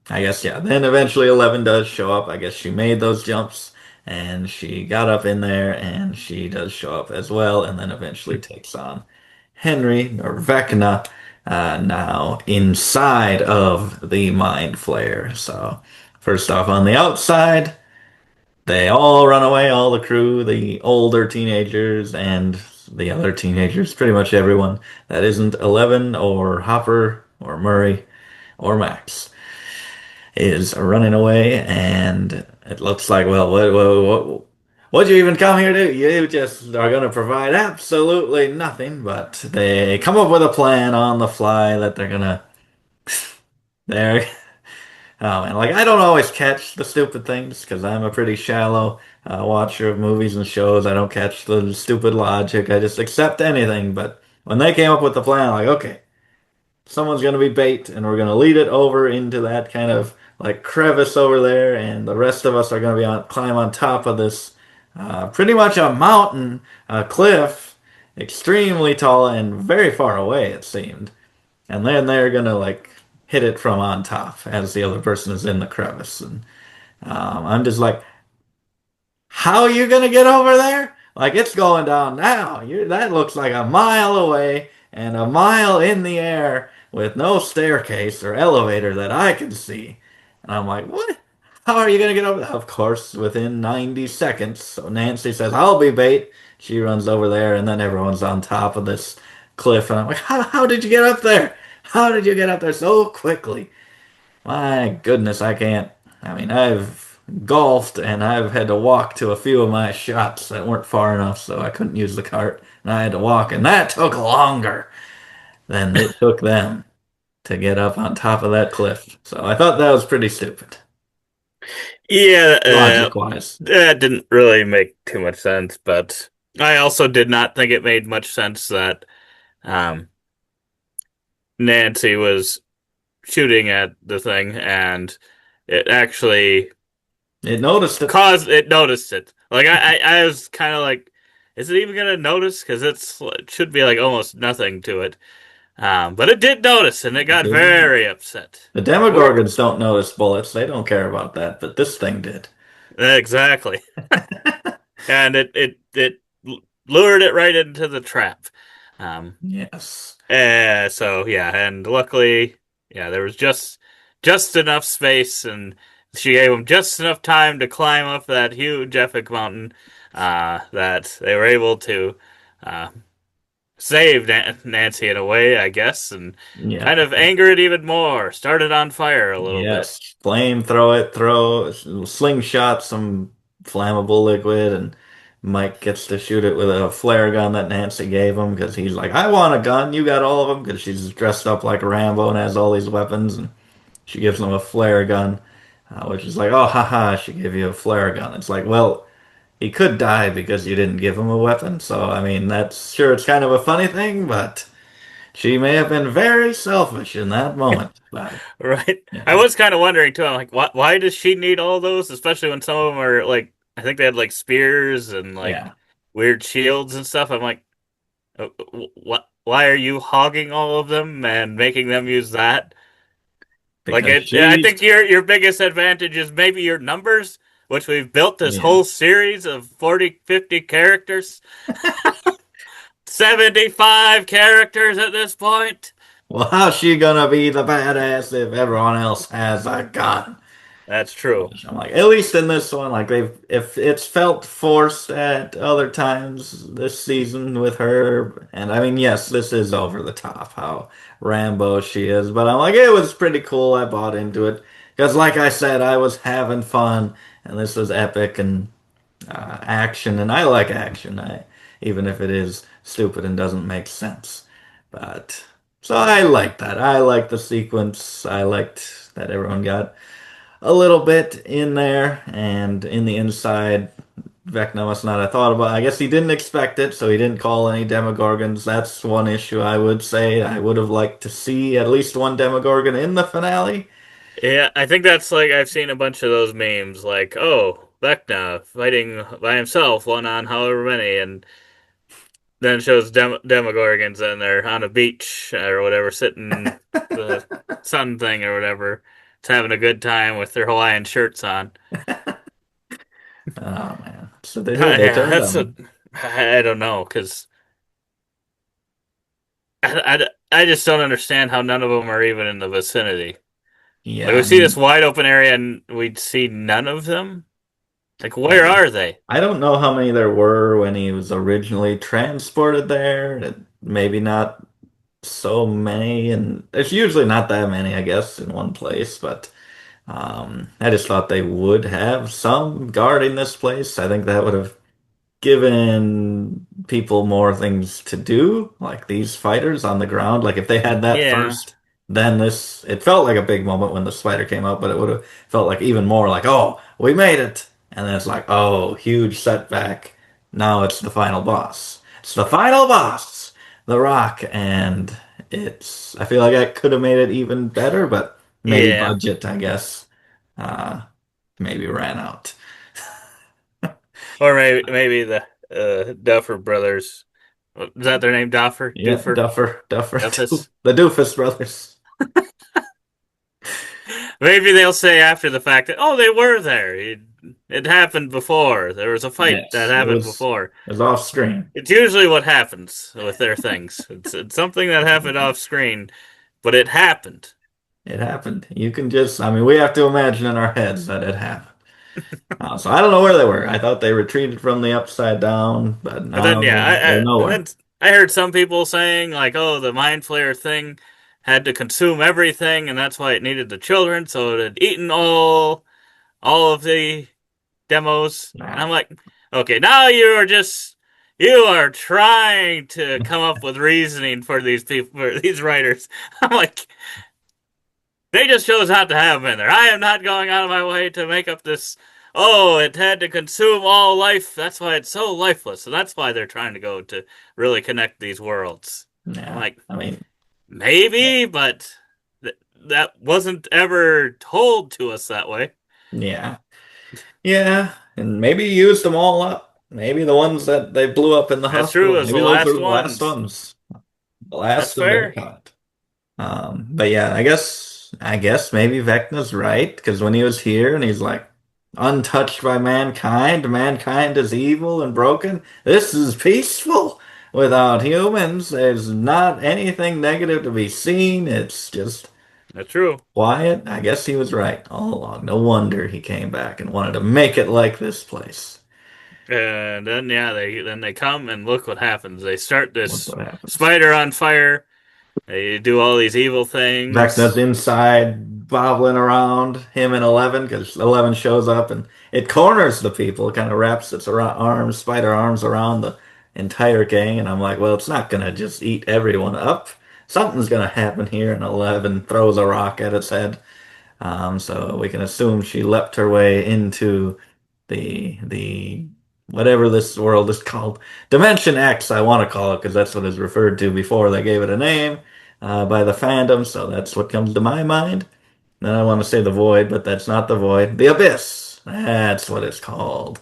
I guess, yeah, then eventually 11 does show up. I guess she made those jumps and she got up in there and she does show up as well. And then eventually takes on Henry or Vecna now inside of the Mind Flayer. So, first off, on the outside, they all run away, all the crew, the older teenagers and the other teenagers, pretty much everyone that isn't 11 or Hopper or Murray or Max is running away, and it looks like, well, what'd you even come here to do? You just are going to provide absolutely nothing, but they come up with a plan on the fly that they're, oh man, like I don't always catch the stupid things because I'm a pretty shallow watcher of movies and shows. I don't catch the stupid logic. I just accept anything, but when they came up with the plan, like, okay, someone's going to be bait and we're going to lead it over into that kind of like crevice over there and the rest of us are going to climb on top of this pretty much a mountain, a cliff, extremely tall and very far away, it seemed. And then they're gonna like hit it from on top as the other person is in the crevice. And I'm just like, how are you gonna get over there? Like it's going down now. That looks like a mile away and a mile in the air with no staircase or elevator that I can see. And I'm like, what? How are you gonna get over there? Of course, within 90 seconds. So Nancy says, I'll be bait. She runs over there, and then everyone's on top of this cliff. And I'm like, how did you get up there? How did you get up there so quickly? My goodness, I can't. I mean, I've golfed and I've had to walk to a few of my shots that weren't far enough, so I couldn't use the cart. And I had to walk, and that took longer than it took them to get up on top of that cliff. So I thought that was pretty stupid, Yeah, logic-wise. that didn't really make too much sense, but I also did not think it made much sense that um, Nancy was shooting at the thing and it actually It noticed it. caused it noticed it. Like I was kind of like, is it even gonna notice? Because it should be like almost nothing to it. But it did notice and it It got didn't. very upset. The We're Demogorgons don't notice bullets. They don't care about that, but this thing did. exactly, and it lured it right into the trap. Um, Yes. so yeah, and luckily, yeah, there was just enough space, and she gave him just enough time to climb up that huge epic mountain that they were able to uh, save Nancy in a way, I guess, and Yeah. kind of anger it even more. Start it on fire a little bit. Yes, flame, throw it, throw slingshot some flammable liquid, and Mike gets to shoot it with a flare gun that Nancy gave him because he's like, "I want a gun, you got all of them," because she's dressed up like Rambo and has all these weapons, and she gives him a flare gun, which is like, "Oh, haha, she gave you a flare gun." It's like, well, he could die because you didn't give him a weapon, so I mean, that's sure it's kind of a funny thing, but she may have been very selfish in that moment, but Right. I yeah. was kind of wondering too. I'm like, why does she need all those? Especially when some of them are like, I think they had like spears and like Yeah. weird shields and stuff. I'm like, what? Why are you hogging all of them and making them use that? Like, Because I she's think your biggest advantage is maybe your numbers, which we've built this yeah. whole series of 40, 50 characters, 75 characters at this point. Well, how's she gonna be the badass if everyone else has a gun? That's true. I'm like, at least in this one, like they've if it's felt forced at other times this season with her, and I mean, yes, this is over the top how Rambo she is, but I'm like, it was pretty cool. I bought into it because, like I said, I was having fun, and this was epic and action, and I like action. Even if it is stupid and doesn't make sense. But so I like that. I like the sequence. I liked that everyone got a little bit in there and in the inside. Vecna must not have thought about. I guess he didn't expect it, so he didn't call any Demogorgons. That's one issue I would say. I would have liked to see at least one Demogorgon in the finale. Yeah, I think that's like I've seen a bunch of those memes, like, oh, Vecna fighting by himself, one on however many, and then it shows Demogorgons and they're on a beach or whatever, sitting the sun thing or whatever. It's having a good time with their Hawaiian shirts on. Oh man! So they did. They Yeah, turned that's on a him. I don't know because I just don't understand how none of them are even in the vicinity. Like Yeah, we I see this mean, wide open area and we'd see none of them. Like where I are they? I don't know how many there were when he was originally transported there. Maybe not so many, and there's usually not that many, I guess, in one place. But I just thought they would have some guarding this place. I think that would have given people more things to do, like these fighters on the ground. Like if they had that Yeah, first, then this, it felt like a big moment when the spider came out, but it would have felt like even more like, oh, we made it. And then it's like, oh, huge setback. Now it's the final boss. It's the final boss, The Rock. And I feel like I could have made it even better, but maybe yeah. budget, I guess, uh, maybe ran out. Or maybe the Duffer Brothers Is that their name? Doffer? Yeah, Doofer? Duffer, Duffus? the Doofus brothers. Maybe they'll say after the fact that, oh, they were there. It happened before. There was a fight that Yes, it happened was before. it was off screen. It's usually what happens with their things. It's something that happened off screen, but it happened. It happened. You can just, I mean, we have to imagine in our heads that it happened. So I don't know where they were. I thought they retreated from the upside down, but But then, now yeah, they're and nowhere. then I heard some people saying like, "Oh, the mind flayer thing had to consume everything, and that's why it needed the children, so it had eaten all of the demos." And Nah. I'm like, "Okay, now you are trying to come up with reasoning for these people, for these writers." I'm like, they just chose not to have them in there. I am not going out of my way to make up this. Oh, it had to consume all life. That's why it's so lifeless. So that's why they're trying to go to really connect these worlds. I'm Yeah. like, I mean, maybe, but that wasn't ever told to us that way. yeah. Yeah. And maybe you used them all up. Maybe the ones that they blew up in the That's true. hospital, It was the maybe those were last the last ones. ones. The That's last of their fair. kind. But yeah, I guess maybe Vecna's right, because when he was here and he's like untouched by mankind, mankind is evil and broken. This is peaceful without humans. There's not anything negative to be seen. It's just That's true. quiet. I guess he was right all along. No wonder he came back and wanted to make it like this place. And then yeah, they come and look what happens. They start Look this what happens. spider on fire. They do all these evil Vecna's things. inside bobbling around him and Eleven because Eleven shows up and it corners the people. It kind of wraps its arms, spider arms around the entire gang. And I'm like, well, it's not going to just eat everyone up. Something's going to happen here. And Eleven throws a rock at its head. So we can assume she leapt her way into the whatever this world is called. Dimension X, I want to call it because that's what it's referred to before they gave it a name by the fandom. So that's what comes to my mind. Then I want to say the void, but that's not the void. The abyss. That's what it's called.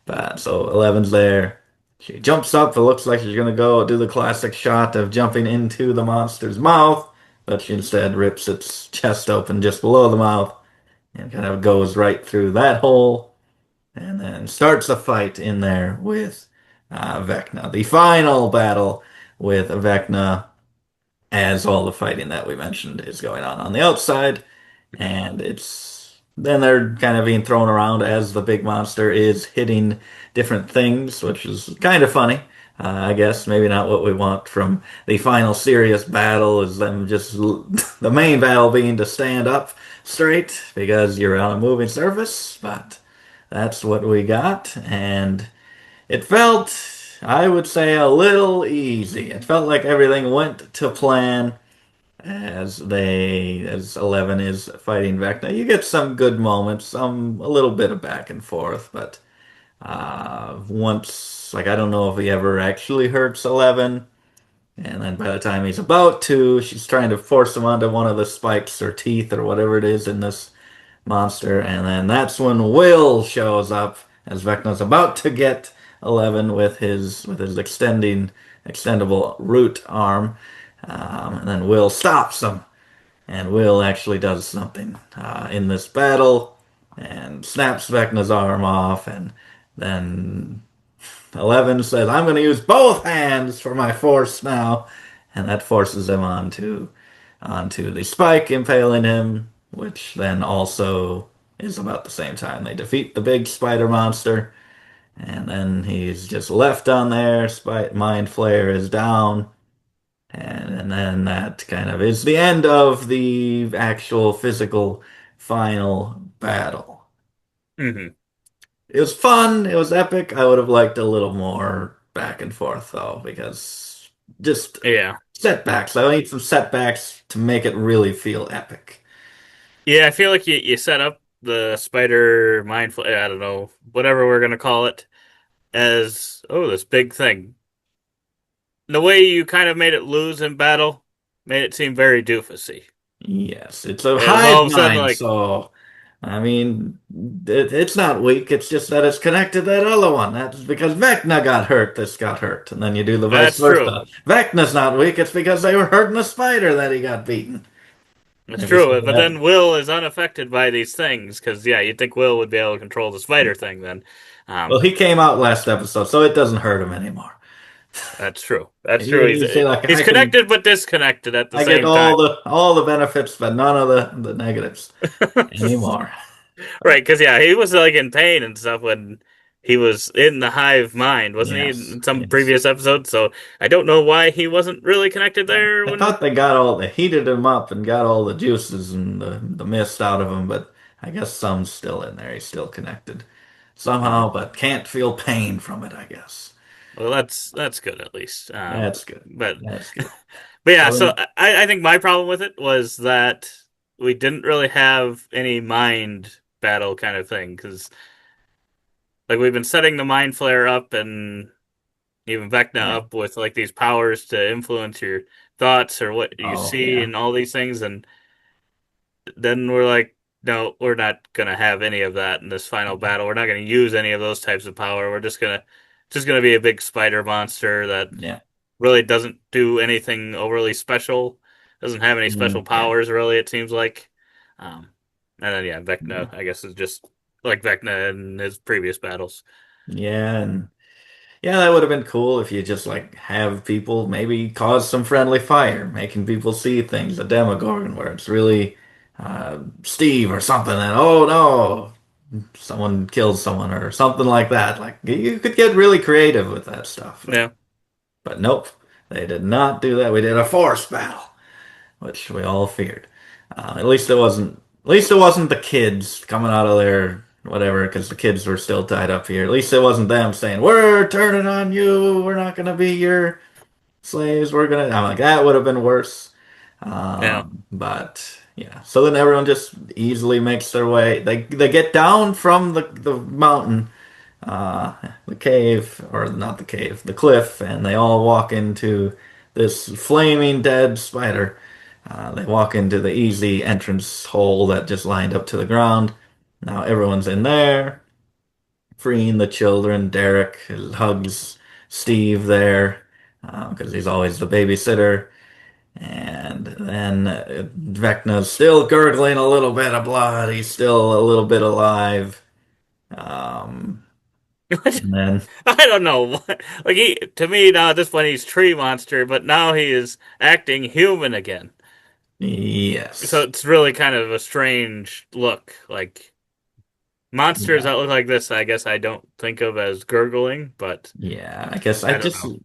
But so Eleven's there. She jumps up. It looks like she's gonna go do the classic shot of jumping into the monster's mouth, but she instead rips its chest open just below the mouth and kind of goes right through that hole and then starts a fight in there with Vecna. The final battle with Vecna as all the fighting that we mentioned is going on the outside, and it's then they're kind of being thrown around as the big monster is hitting different things, which is kind of funny. I guess maybe not what we want from the final serious battle is them just the main battle being to stand up straight because you're on a moving surface, but that's what we got, and it felt, I would say, a little easy. It felt like everything went to plan as Eleven is fighting Vecna. You get some good moments, some a little bit of back and forth, but once like I don't know if he ever actually hurts Eleven, and then by the time he's about to, she's trying to force him onto one of the spikes or teeth or whatever it is in this monster, and then that's when Will shows up as Vecna's about to get Eleven with his extendable root arm, and then Will stops him and Will actually does something in this battle and snaps Vecna's arm off. And then Eleven says, I'm going to use both hands for my force now. And that forces him onto the spike, impaling him, which then also is about the same time they defeat the big spider monster. And then he's just left on there. Mind Flayer is down. And then that kind of is the end of the actual physical final battle. Hmm. It was fun. It was epic. I would have liked a little more back and forth though, because just Yeah. setbacks. I need some setbacks to make it really feel epic. Yeah, I feel like you set up the spider mindful, I don't know, whatever we're gonna call it, as oh, this big thing. The way you kind of made it lose in battle made it seem very doofusy. Yes, it's a It was hive all of a sudden mind, like, so I mean, it's not weak. It's just that it's connected to that other one. That's because Vecna got hurt. This got hurt, and then you do the vice That's true. versa. Vecna's not weak. It's because they were hurting the spider that he got beaten. That's Have you seen true. But that? then Will is unaffected by these things because yeah, you'd think Will would be able to control the spider thing. Then, Well, um, he came out last episode, so it doesn't hurt him anymore. that's true. That's true. You say like He's connected but disconnected at the I get same time. all the benefits, but none of the negatives anymore. Right, because yeah, he was like in pain and stuff when he was in the hive mind, wasn't he, Yes, in some yes. previous episodes? So I don't know why he wasn't really connected there I when. thought they heated him up and got all the juices and the mist out of him, but I guess some's still in there. He's still connected Oh, somehow, but can't feel pain from it, I guess. well, that's good at least. That's good. But That's good. but yeah, So so then, I think my problem with it was that we didn't really have any mind battle kind of thing because like we've been setting the mind flare up and even Vecna yeah. up with like these powers to influence your thoughts or what you Oh, see yeah. and all these things, and then we're like, no, we're not gonna have any of that in this final battle. We're not gonna use any of those types of power. We're just gonna be a big spider monster that Yeah. really doesn't do anything overly special. Doesn't have any special Yeah. powers really. It seems like, um, and then yeah, Vecna I guess is just like Vecna in his previous battles. Yeah, and yeah, that would have been cool if you just like have people maybe cause some friendly fire, making people see things, a Demogorgon where it's really Steve or something, and oh no, someone kills someone or something like that. Like you could get really creative with that stuff. Yeah, But nope, they did not do that. We did a force battle, which we all feared. At least it wasn't. At least it wasn't the kids coming out of their whatever, because the kids were still tied up here. At least it wasn't them saying, "We're turning on you. We're not gonna be your slaves. We're gonna." I'm like, that would have been worse. yeah. But yeah. So then everyone just easily makes their way. They get down from the mountain, uh, the cave, or not the cave, the cliff, and they all walk into this flaming dead spider. They walk into the easy entrance hole that just lined up to the ground. Now everyone's in there, freeing the children. Derek hugs Steve there because he's always the babysitter. And then Vecna's still gurgling a little bit of blood. He's still a little bit alive. Um, and then, I don't know. Like he to me now at this point he's tree monster, but now he is acting human again. So yes. it's really kind of a strange look. Like monsters Yeah. that look like this, I guess I don't think of as gurgling, but Yeah. I guess I I don't just, know.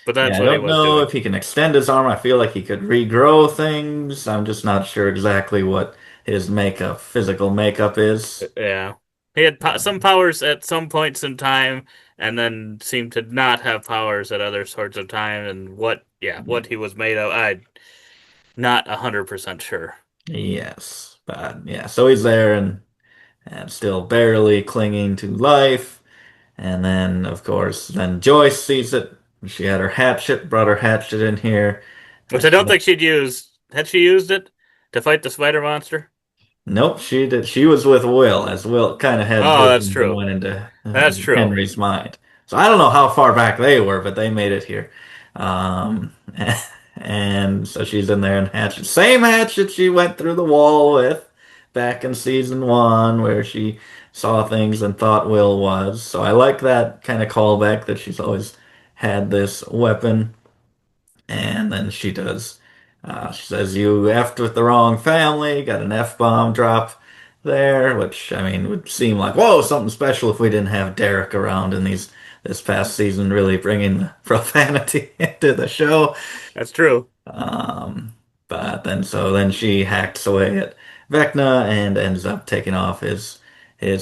But yeah, that's I what he don't was know doing. if he can extend his arm. I feel like he could regrow things. I'm just not sure exactly what his makeup, physical makeup is. Yeah. He had some powers at some points in time and then seemed to not have powers at other sorts of time and what he was made of, I'm not 100% sure. Yes. But yeah, so he's there and still barely clinging to life. And then, of course, then Joyce sees it. She had her hatchet, brought her hatchet in here. Which I don't think she'd use. Had she used it to fight the spider monster? Nope, she did. She was with Will, as Will kind of had Oh, that's visions and true. went into That's true. Henry's mind. So I don't know how far back they were, but they made it here. Um, and so she's in there and hatchet, same hatchet she went through the wall with back in season one, where she saw things and thought Will was. So I like that kind of callback that she's always had this weapon. And then she does. She says, "You effed with the wrong family." Got an F bomb drop there, which I mean would seem like whoa, something special if we didn't have Derek around in these this past season, really bringing the profanity into the show. That's true. Um, but then she hacks away at Vecna and ends up taking off his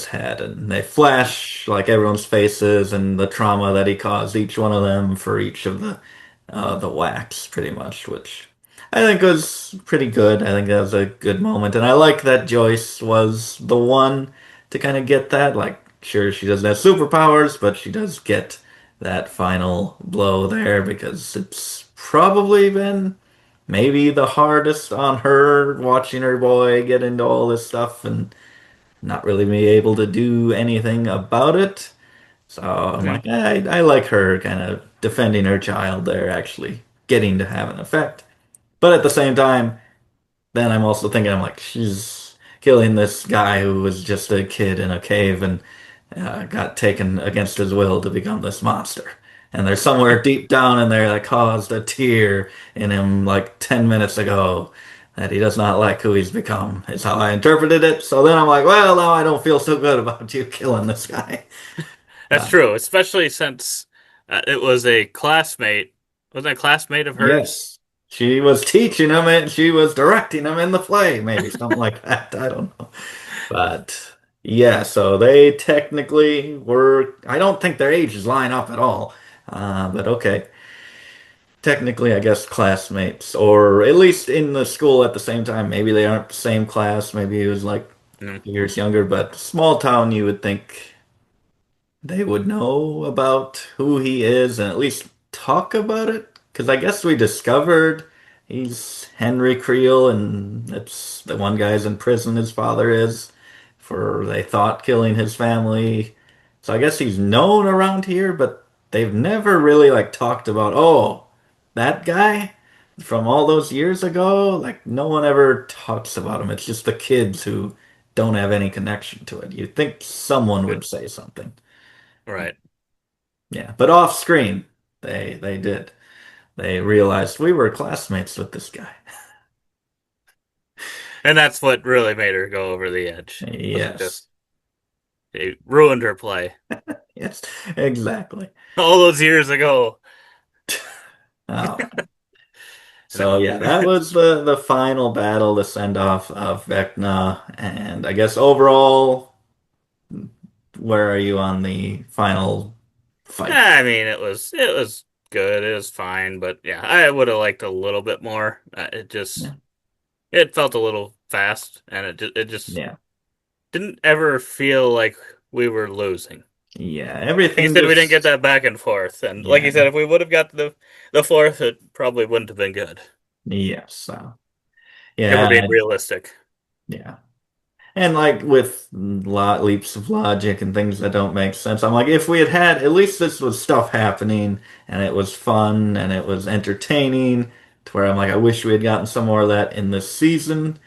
head, and they flash like everyone's faces and the trauma that he caused each one of them for each of the whacks, pretty much, which I think was pretty good. I think that was a good moment, and I like that Joyce was the one to kind of get that. Like, sure, she doesn't have superpowers, but she does get that final blow there because it's probably been maybe the hardest on her watching her boy get into all this stuff and not really be able to do anything about it. So I'm Mhm. like, I like her kind of defending her child there, actually getting to have an effect. But at the same time, then I'm also thinking, I'm like, she's killing this guy who was just a kid in a cave and got taken against his will to become this monster. And there's somewhere deep down in there that caused a tear in him like 10 minutes ago that he does not like who he's become, is how I interpreted it. So then I'm like, well, now I don't feel so good about you killing this guy. That's But true, especially since it was a classmate. Wasn't it a classmate of hers? yes, she was teaching him and she was directing him in the play, maybe something like that. I don't know. But yeah, so they technically were, I don't think their ages line up at all. But okay. Technically, I guess classmates, or at least in the school at the same time. Maybe they aren't the same class. Maybe he was like Mm. years younger, but small town, you would think they would know about who he is and at least talk about it. Because I guess we discovered he's Henry Creel, and that's the one guy's in prison, his father is, for they thought killing his family. So I guess he's known around here, but they've never really like talked about, oh, that guy from all those years ago. Like no one ever talks about him. It's just the kids who don't have any connection to it. You'd think someone would say something. Right. Yeah, but off screen, they did. They realized we were classmates with this guy. And that's what really made her go over the edge. Was it just Yes, it ruined her play yes, exactly. all those years ago? Oh, No. so yeah, that was the final battle, the send off of Vecna, and I guess overall, where are you on the final fight? I mean, it was good. It was fine, but yeah, I would have liked a little bit more. It just Yeah, it felt a little fast, and it just yeah, didn't ever feel like we were losing. yeah. Like you Everything said, we didn't get just that back and forth, and like you yeah, said, if we would have got the fourth, it probably wouldn't have been good. yes. So If we're yeah, being realistic. yeah. And like with lot leaps of logic and things that don't make sense, I'm like, if we had had at least this was stuff happening and it was fun and it was entertaining, to where I'm like, I wish we had gotten some more of that in this season,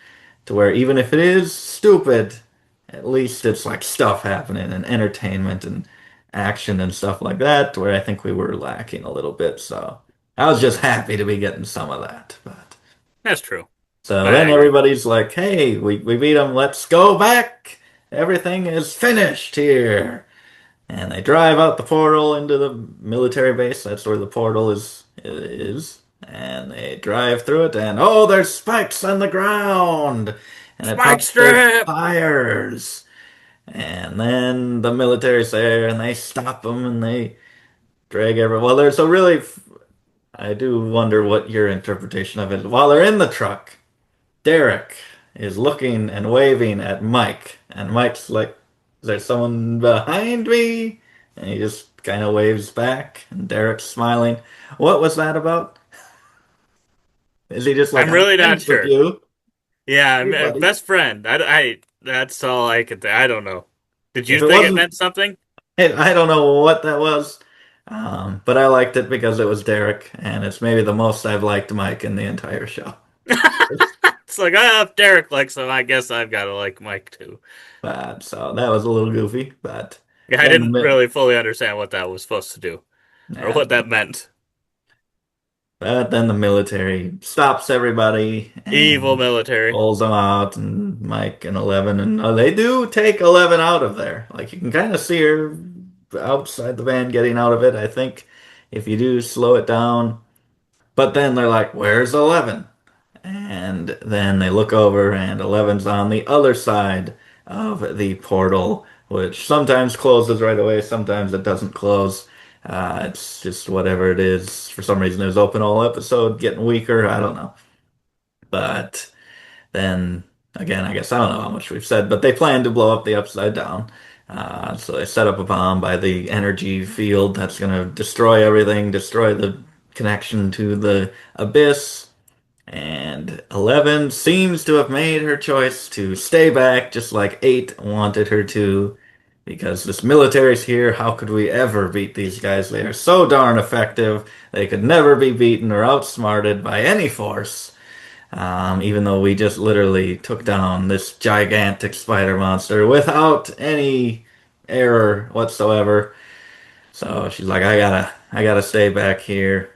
to where even if it is stupid, at least it's like stuff happening and entertainment and action and stuff like that, to where I think we were lacking a little bit. So I was just happy to be getting some of that. But That's true. so I then agree. everybody's like, hey, we beat them. Let's go back. Everything is finished here. And they drive out the portal into the military base. That's where the portal is. And they drive through it, and oh, there's spikes on the ground. And it Spike pops their strip. tires. And then the military's there, and they stop them, and they drag everyone. Well, there's a really, I do wonder what your interpretation of it. While they're in the truck, Derek is looking and waving at Mike, and Mike's like, "Is there someone behind me?" And he just kind of waves back, and Derek's smiling. What was that about? Is he just like, I'm "I'm really not friends with sure. you, Yeah, hey buddy"? best friend. That's all I could. I don't know. Did you If it think it wasn't, meant something? I don't know what that was, but I liked it because it was Derek, and it's maybe the most I've liked Mike in the entire show. It's like, if Derek likes him, I guess I've got to like Mike too. So that was a little goofy, but Yeah, I then didn't really fully understand what that was supposed to do or yeah, what that meant. but then the military stops everybody Evil and military. pulls them out, and Mike and Eleven, and they do take 11 out of there. Like you can kind of see her outside the van getting out of it, I think, if you do slow it down. But then they're like, "Where's 11?" And then they look over, and 11's on the other side of the portal, which sometimes closes right away, sometimes it doesn't close. It's just whatever it is. For some reason, it was open all episode, getting weaker. I don't know. But then again, I guess I don't know how much we've said, but they plan to blow up the Upside Down. So they set up a bomb by the energy field that's going to destroy everything, destroy the connection to the abyss. And 11 seems to have made her choice to stay back just like 8 wanted her to. Because this military's here, how could we ever beat these guys? They are so darn effective. They could never be beaten or outsmarted by any force. Even though we just literally took down this gigantic spider monster without any error whatsoever. So she's like, I gotta stay back here.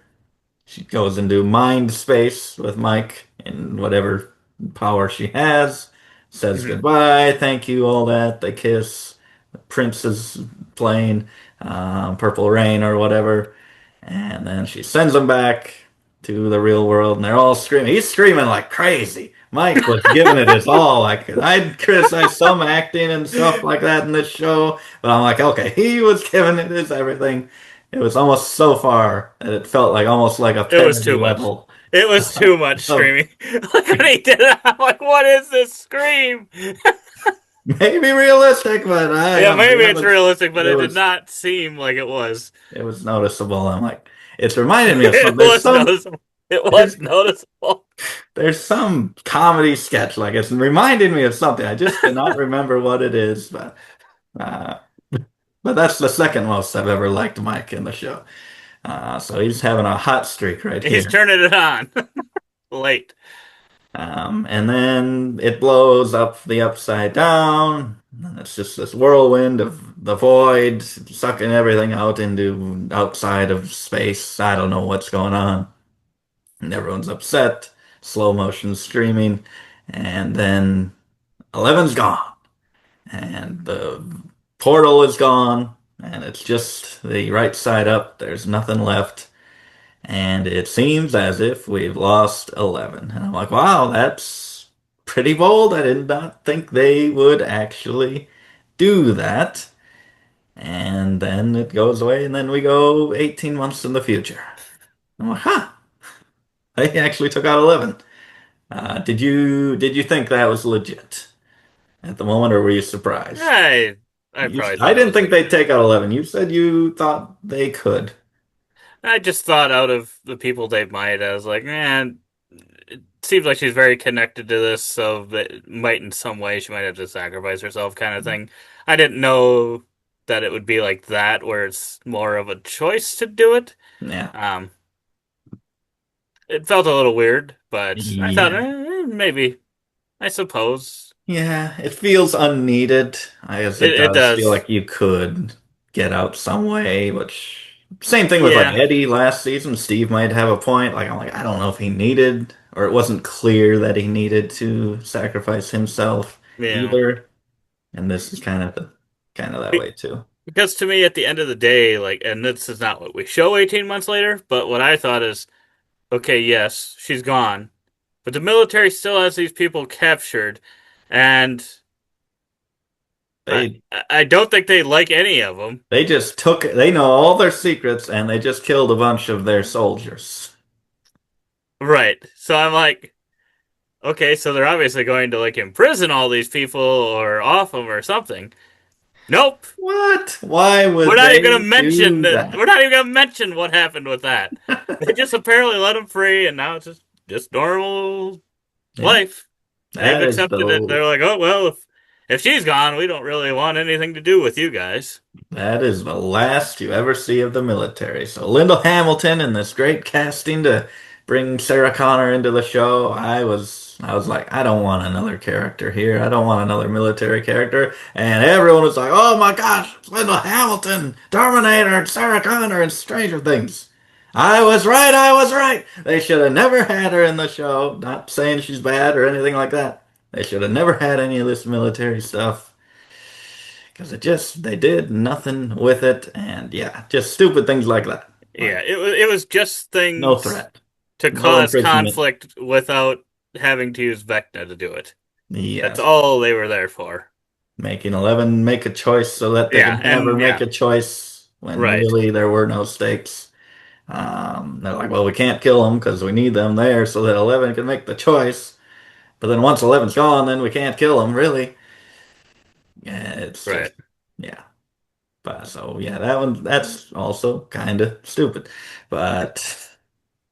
She goes into mind space with Mike and whatever power she has, says Mhm. goodbye, thank you, all that. They kiss. The Prince is playing Purple Rain or whatever. And then she sends them back to the real world, and they're all screaming. He's screaming like crazy. Mike was giving it his all. Like I'd criticize some acting and stuff like that in this show, but I'm like, okay, he was giving it his everything. It was almost so far that it felt like almost like a It was parody too much. level It was too much of screaming. Like when he did it, I'm like, what is this scream? maybe realistic, but I Yeah, don't know. maybe it's realistic, but It it did was not seem like it was. it was noticeable. I'm like, it's reminded me of It something. was noticeable. It There's was noticeable. there's some comedy sketch like it's reminding me of something. I just cannot remember what it is, uh, but that's the second most I've ever liked Mike in the show. So he's having a hot streak right He's here. turning it on late. And then it blows up the upside down. And it's just this whirlwind of the void sucking everything out into outside of space. I don't know what's going on. And everyone's upset. Slow motion streaming. And then 11's gone. And the portal is gone. And it's just the right side up. There's nothing left. And it seems as if we've lost 11. And I'm like, wow, that's pretty bold. I did not think they would actually do that. And then it goes away, and then we go 18 months in the future. I'm like, huh, they actually took out 11. Did you think that was legit at the moment, or were you surprised? I probably I thought it didn't was think they'd legit. take out 11. You said you thought they could. I just thought out of the people they might, I was like, man, it seems like she's very connected to this, so that might in some way she might have to sacrifice herself, kind of thing. I didn't know that it would be like that, where it's more of a choice to do it. Yeah. Um, it felt a little weird, but I thought Yeah. maybe, I suppose Yeah, it feels unneeded, I guess it it does feel does. like you could get out some way, which same thing with like Yeah, Eddie last season. Steve might have a point. Like I'm like, I don't know if he needed or it wasn't clear that he needed to sacrifice himself yeah. either. And this is kind of that way too. Because to me, at the end of the day, like, and this is not what we show 18 months later, but what I thought is, okay, yes, she's gone, but the military still has these people captured, and I, They I don't think they like any of them. they just took they know all their secrets and they just killed a bunch of their soldiers. Right. So I'm like, okay, so they're obviously going to like imprison all these people or off them or something. Nope. What? Why We're would not even they gonna mention do that. that? We're not even gonna mention what happened with that. They just apparently let them free, and now it's just normal Yeah, life. They've that is accepted it. the They're like, oh well, if she's gone, we don't really want anything to do with you guys. That is the last you ever see of the military. So Lyndall Hamilton and this great casting to bring Sarah Connor into the show. I was like, I don't want another character here. I don't want another military character. And everyone was like, oh my gosh, it's Lyndall Hamilton, Terminator, and Sarah Connor, and Stranger Things. I was right. I was right. They should have never had her in the show. Not saying she's bad or anything like that. They should have never had any of this military stuff. Because they did nothing with it, and yeah, just stupid things like that. Yeah, Like, it was just no things threat, to no cause imprisonment. conflict without having to use Vecna to do it. That's Yes. all they were there for. Making 11 make a choice so that they Yeah, can have her and make yeah, a choice when right, really there were no stakes. They're like, well, we can't kill them because we need them there so that 11 can make the choice. But then once 11's gone, then we can't kill them, really. Yeah, it's right. just, yeah. But so, yeah, that's also kind of stupid. But.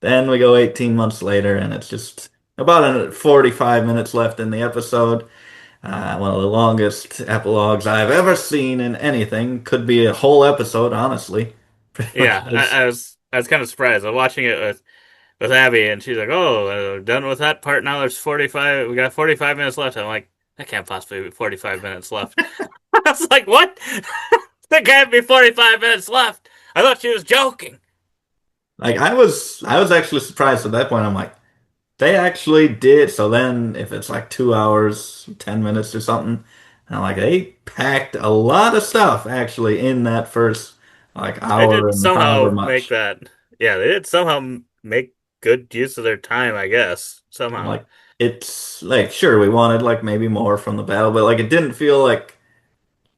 Then we go 18 months later, and it's just about 45 minutes left in the episode. One of the longest epilogues I've ever seen in anything. Could be a whole episode, honestly. Pretty much Yeah, is. I was kind of surprised. I was watching it with Abby, and she's like, "Oh, done with that part now. There's 45. We got 45 minutes left." I'm like, "That can't possibly be 45 minutes left." I was like, "What? There can't be 45 minutes left." I thought she was joking. Like I was actually surprised at that point. I'm like, they actually did. So then, if it's like 2 hours, 10 minutes or something, and I'm like, they packed a lot of stuff actually in that first like They hour did and however somehow make much. that. Yeah, they did somehow make good use of their time. I guess I'm somehow. like, it's like sure we wanted like maybe more from the battle, but like it didn't feel like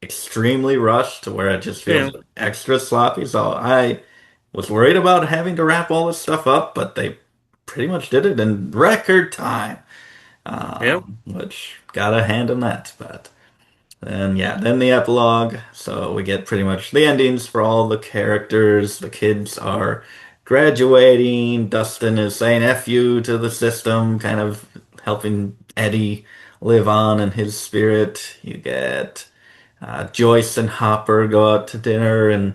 extremely rushed to where it just Yeah, feels extra sloppy. So I was worried about having to wrap all this stuff up, but they pretty much did it in record time. yeah. Which gotta hand them that. But then yeah, then the epilogue. So we get pretty much the endings for all the characters. The kids are graduating. Dustin is saying F you to the system, kind of helping Eddie live on in his spirit. You get Joyce and Hopper go out to dinner, and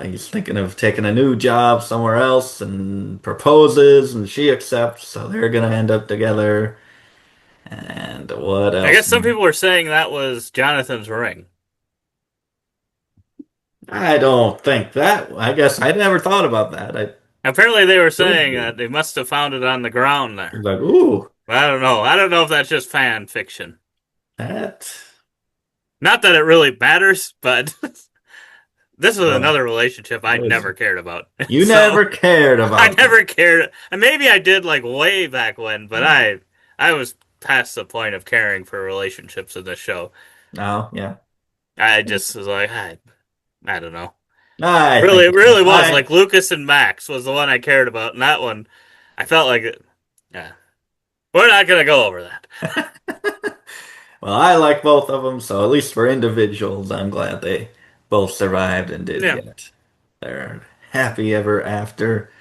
he's thinking of taking a new job somewhere else and proposes, and she accepts. So they're gonna end up together. And what I else? guess some people were saying that was Jonathan's ring. I don't think that. I guess I never thought about that. I Apparently, they were could saying that be. they must have found it on the ground there. Like, ooh, But I don't know. I don't know if that's just fan fiction. that. Not that it really matters, but this was Well, another relationship I it was. never cared about. You So never cared I about that. never cared. And maybe I did like way back when, but I was past the point of caring for relationships in this show. No, yeah. I just was like, I don't know. I Really, think it it's fine. really was like Lucas and Max was the one I cared about, and that one I felt like, yeah, we're not gonna go over that. Well, I like both of them, so at least for individuals, I'm glad they both survived and did Yeah, get their happy ever after.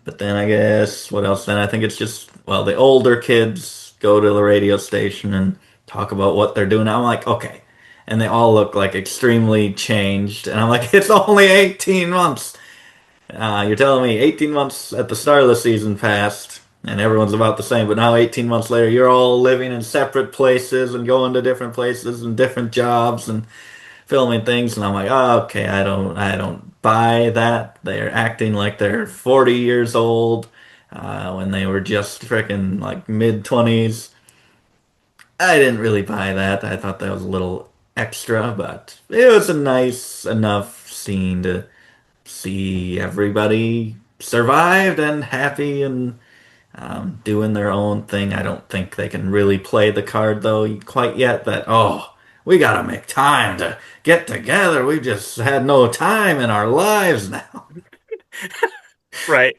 But then I guess what else? Then I think it's just well, the older kids go to the radio station and talk about what they're doing. I'm like, okay, and they all look like extremely changed, and I'm like, it's only 18 months. You're telling me 18 months at the start of the season passed, and everyone's about the same, but now 18 months later, you're all living in separate places and going to different places and different jobs and filming things, and I'm like, oh, okay, I don't buy that. They're acting like they're 40 years old when they were just freaking like mid 20s. I didn't really buy that. I thought that was a little extra, but it was a nice enough scene to see everybody survived and happy and doing their own thing. I don't think they can really play the card though quite yet that, oh, we gotta make time to get together. We just had no time in our lives now. right.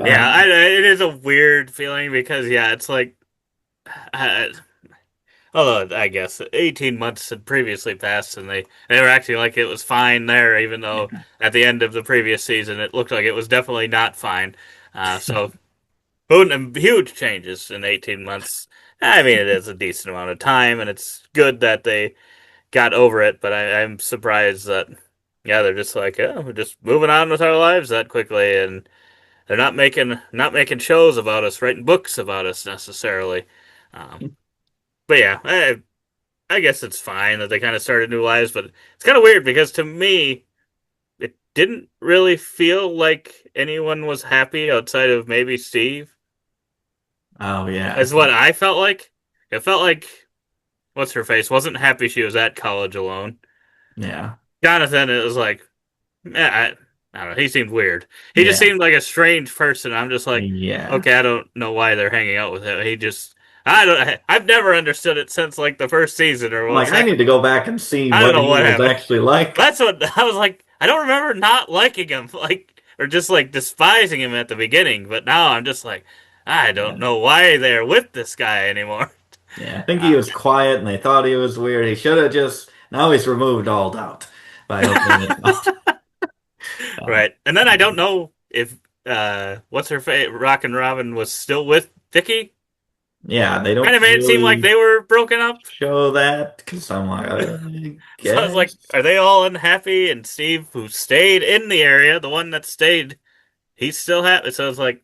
Yeah, Um, it is a weird feeling because yeah, it's like, uh, although I guess 18 months had previously passed and they were acting like it was fine there, even though at the end of the previous season it looked like it was definitely not fine. So huge changes in 18 months. I mean, it is a decent amount of time, and it's good that they got over it. But I'm surprised that, yeah, they're just like, yeah, we're just moving on with our lives that quickly, and they're not making shows about us, writing books about us necessarily. Um, but yeah, I guess it's fine that they kind of started new lives, but it's kind of weird because to me, it didn't really feel like anyone was happy outside of maybe Steve. oh yeah, Is what I felt like. It felt like what's her face wasn't happy she was at college alone. yeah, Jonathan, it was like, I don't know. He seemed weird. He just yeah, seemed like a strange person. I'm just like, yeah. okay, I don't know why they're hanging out with him. I don't. I've never understood it since like the first season or I'm well, the like, I need second. to go back and see I don't what know he what was happened. actually like. That's what I was like. I don't remember not liking him, like or just like despising him at the beginning. But now I'm just like, I don't Yeah, know why they're with this guy anymore. yeah. I think he Uh, was quiet, and they thought he was weird. He should have just. Now he's removed all doubt by opening his mouth. Um, Right. And then I don't know if what's her face? Rockin' Robin was still with Vicky. Yeah, they Kind don't of made it seem like really they were broken up. show that because I'm like, I So I was like, guess. are they all unhappy? And Steve, who stayed in the area, the one that stayed, he's still happy. So it's like,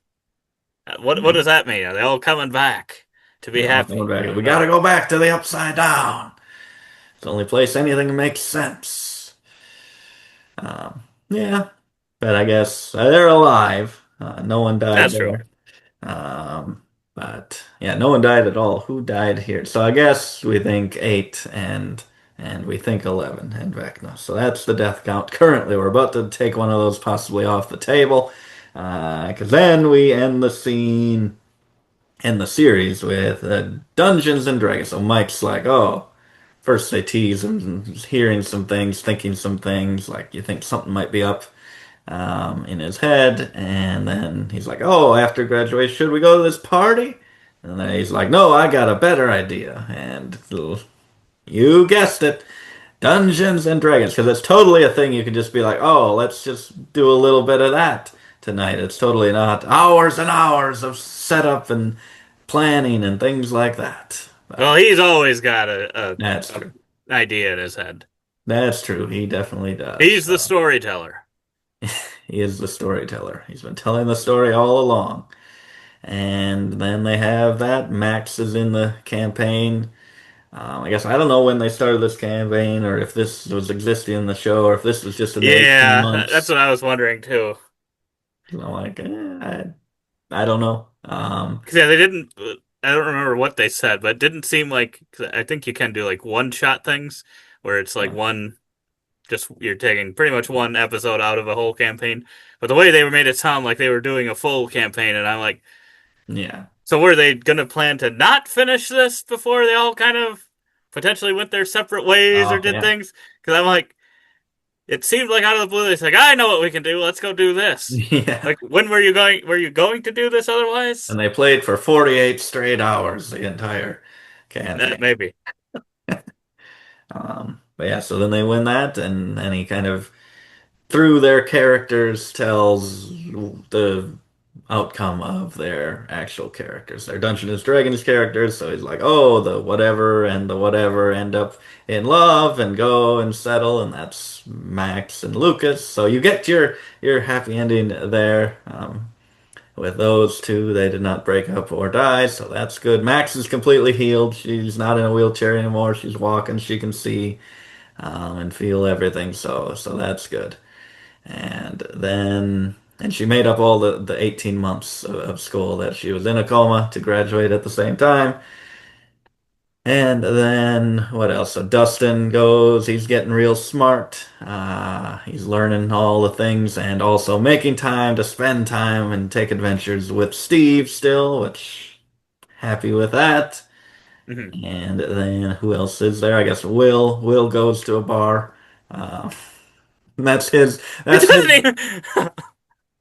what does that mean? Are they all coming back to be They're all coming happy? I back. We don't gotta know. go back to the Upside Down. It's the only place anything makes sense. Yeah, but I guess they're alive. No one died That's true. there. Um, but yeah, no one died at all. Who died here? So I guess we think eight and we think 11 in Vecna. So that's the death count. Currently, we're about to take one of those possibly off the table. Because then we end the scene in the series with Dungeons and Dragons. So Mike's like, oh, first they tease him, hearing some things, thinking some things, like you think something might be up in his head, and then he's like, "Oh, after graduation, should we go to this party?" And then he's like, "No, I got a better idea." And you guessed it, Dungeons and Dragons, because it's totally a thing. You could just be like, "Oh, let's just do a little bit of that tonight." It's totally not hours and hours of setup and planning and things like that. Well, But he's always got that's a true. idea in his head. That's true. He definitely does. He's the storyteller. He is the storyteller. He's been telling the story all along. And then they have that. Max is in the campaign. I guess I don't know when they started this campaign or if this was existing in the show or if this was just in the 18 Yeah, that's months. what I was wondering too. I'm like, I don't know. Because yeah, they didn't. I don't remember what they said, but it didn't seem like. 'Cause I think you can do like one shot things where it's like one. Just you're taking pretty much one episode out of a whole campaign. But the way they made it sound like they were doing a full campaign, and I'm like, Yeah. so were they gonna plan to not finish this before they all kind of potentially went their separate ways or Oh, did yeah. things? Because I'm like, it seemed like out of the blue, they're like, I know what we can do. Let's go do this. Yeah. Like, when were you going? Were you going to do this otherwise? And they played for 48 straight hours the entire campaign. Maybe. But yeah, so then they win that, and then he kind of through their characters tells the outcome of their actual characters. They're Dungeons and Dragons characters, so he's like, oh, the whatever and the whatever end up in love and go and settle, and that's Max and Lucas. So you get your happy ending there. With those two, they did not break up or die, so that's good. Max is completely healed. She's not in a wheelchair anymore. She's walking. She can see and feel everything. So that's good. And she made up all the 18 months of school that she was in a coma to graduate at the same time. And then what else? So Dustin goes, he's getting real smart. He's learning all the things and also making time to spend time and take adventures with Steve still, which happy with that. Hmm. And then who else is there? I guess Will. Will goes to a bar. Uh, that's his. It That's his. doesn't even.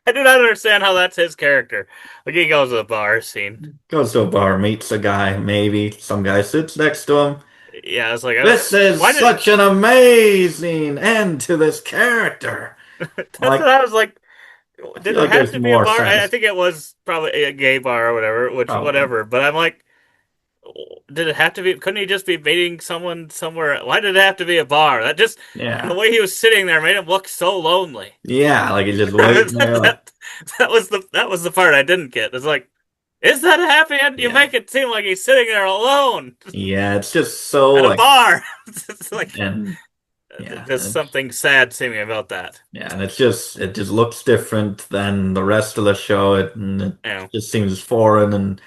I do not understand how that's his character. Like he goes to the bar scene. Goes to a bar, meets a guy, maybe. Some guy sits next to him. Yeah, I was like, This is why did? such an amazing end to this character. That's Like, what I was like. I Did feel it like have there's to be a more bar? I satis think it was probably a gay bar or whatever, which probably. whatever. But I'm like, did it have to be? Couldn't he just be meeting someone somewhere? Why did it have to be a bar? That just and the Yeah. way he was sitting there made him look so lonely. Yeah, like he's just waiting there, like, that, that was the part I didn't get. It's like, is that a happy end? You yeah. make it seem like he's sitting there alone Yeah, it's just so at a like bar. It's like and yeah, there's something sad seeming about that. yeah, and it just looks different than the rest of the show. And it You know, just seems foreign and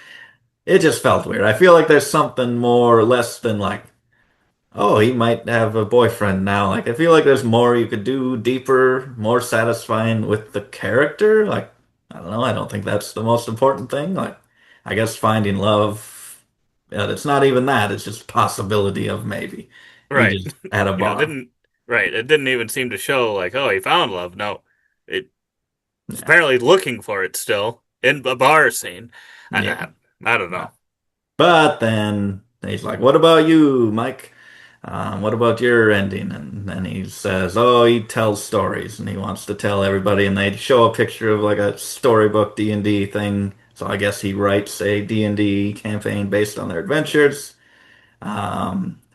it just felt weird. I feel like there's something more less than like, oh, he might have a boyfriend now. Like, I feel like there's more you could do, deeper, more satisfying with the character. Like, I don't know. I don't think that's the most important thing. Like, I guess finding love, it's not even that. It's just possibility of maybe he right? just at a It bar. didn't. Right. It didn't even seem to show like, oh, he found love. No, it was Yeah, apparently looking for it still in a bar scene. I, yeah. I, I don't know. But then he's like, "What about you, Mike?" What about your ending? And then he says, oh, he tells stories and he wants to tell everybody. And they show a picture of like a storybook D&D thing. So I guess he writes a D&D campaign based on their adventures.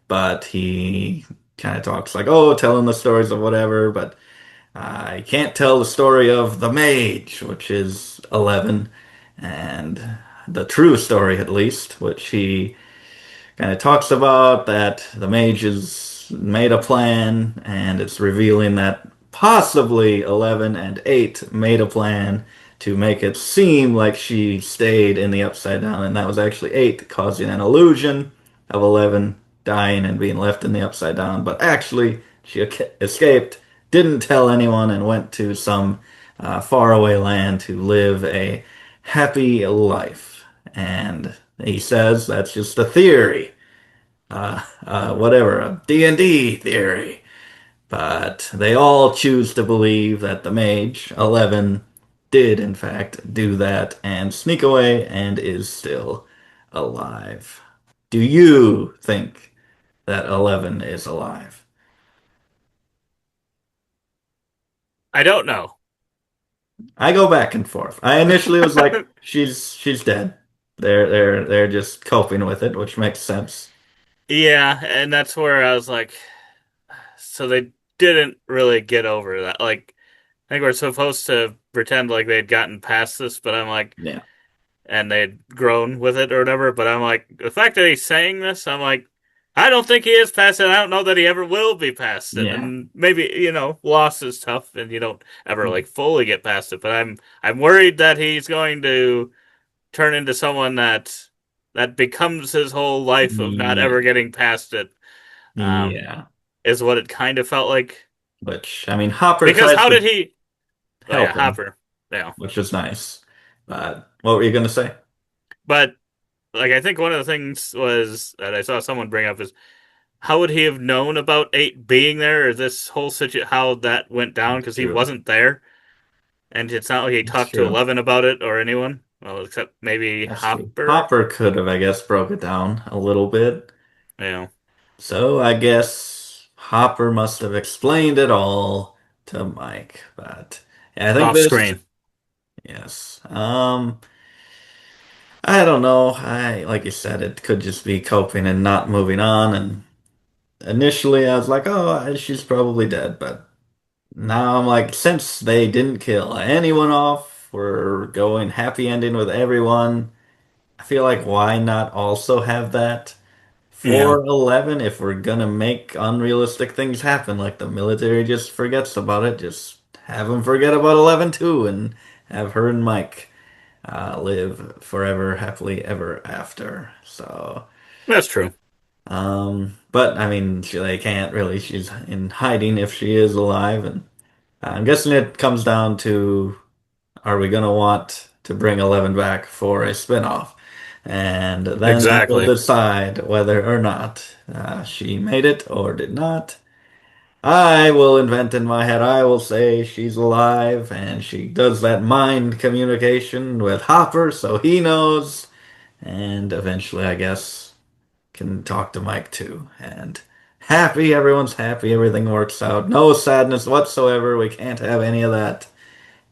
But he kind of talks like, oh, telling the stories of whatever. But I can't tell the story of the mage, which is 11, and the true story, at least, which he kind of talks about that the mage has made a plan, and it's revealing that possibly 11 and 8 made a plan to make it seem like she stayed in the Upside Down, and that was actually 8, causing an illusion of 11 dying and being left in the Upside Down, but actually she escaped, didn't tell anyone, and went to some faraway land to live a happy life. And he says that's just a theory, whatever, a D&D theory. But they all choose to believe that the mage, 11, did in fact do that and sneak away and is still alive. Do you think that 11 is alive? I don't know. I go back and forth. I initially was like, she's dead. They're just coping with it, which makes sense. Yeah, and that's where I was like, so they didn't really get over that. Like, I think we're supposed to pretend like they'd gotten past this, but I'm like, Yeah. and they'd grown with it or whatever. But I'm like, the fact that he's saying this, I'm like, I don't think he is past it. I don't know that he ever will be past it. Yeah. And maybe, loss is tough and you don't ever like fully get past it. But I'm worried that he's going to turn into someone that becomes his whole life of not Yeah. ever getting past it. Um, Yeah. is what it kind of felt like. Which, I mean, Hopper Because tries how to did he? Oh yeah, help him, Hopper. Yeah, which is nice. But what were you going to say? but like I think one of the things was that I saw someone bring up is how would he have known about 8 being there or this whole situation, how that went down That's because he true. wasn't there, and it's not like he That's talked to true. 11 about it or anyone. Well, except maybe That's true. Hopper. Hopper could have, I guess, broke it down a little bit. Yeah, So I guess Hopper must have explained it all to Mike. But yeah, I think off this, screen. yes. I don't know. I like you said, it could just be coping and not moving on. And initially, I was like, oh, she's probably dead. But now I'm like, since they didn't kill anyone off, we're going happy ending with everyone. I feel like why not also have that Yeah, for 11 if we're gonna make unrealistic things happen, like the military just forgets about it, just have them forget about 11 too and have her and Mike live forever happily ever after. So, that's true. but I mean, they can't really. She's in hiding if she is alive, and I'm guessing it comes down to are we gonna want to bring 11 back for a spinoff? And then that will Exactly. decide whether or not she made it or did not. I will invent in my head, I will say she's alive and she does that mind communication with Hopper so he knows. And eventually, I guess, can talk to Mike too. And happy, everyone's happy, everything works out. No sadness whatsoever. We can't have any of that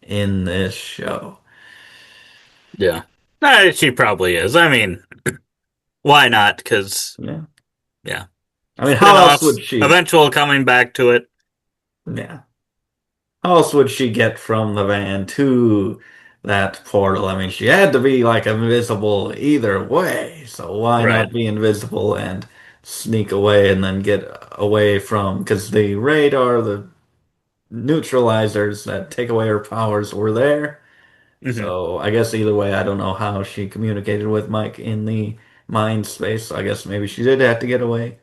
in this show. Yeah, she probably is. I mean, why not? Because Yeah. yeah, I mean, how else spin-offs, would she? eventual coming back to it. Yeah. How else would she get from the van to that portal? I mean, she had to be like invisible either way. So why Right. not be invisible and sneak away and then get away from? Because the radar, the neutralizers that take away her powers were there. Hmm. So I guess either way, I don't know how she communicated with Mike in the mind space. So I guess maybe she did have to get away.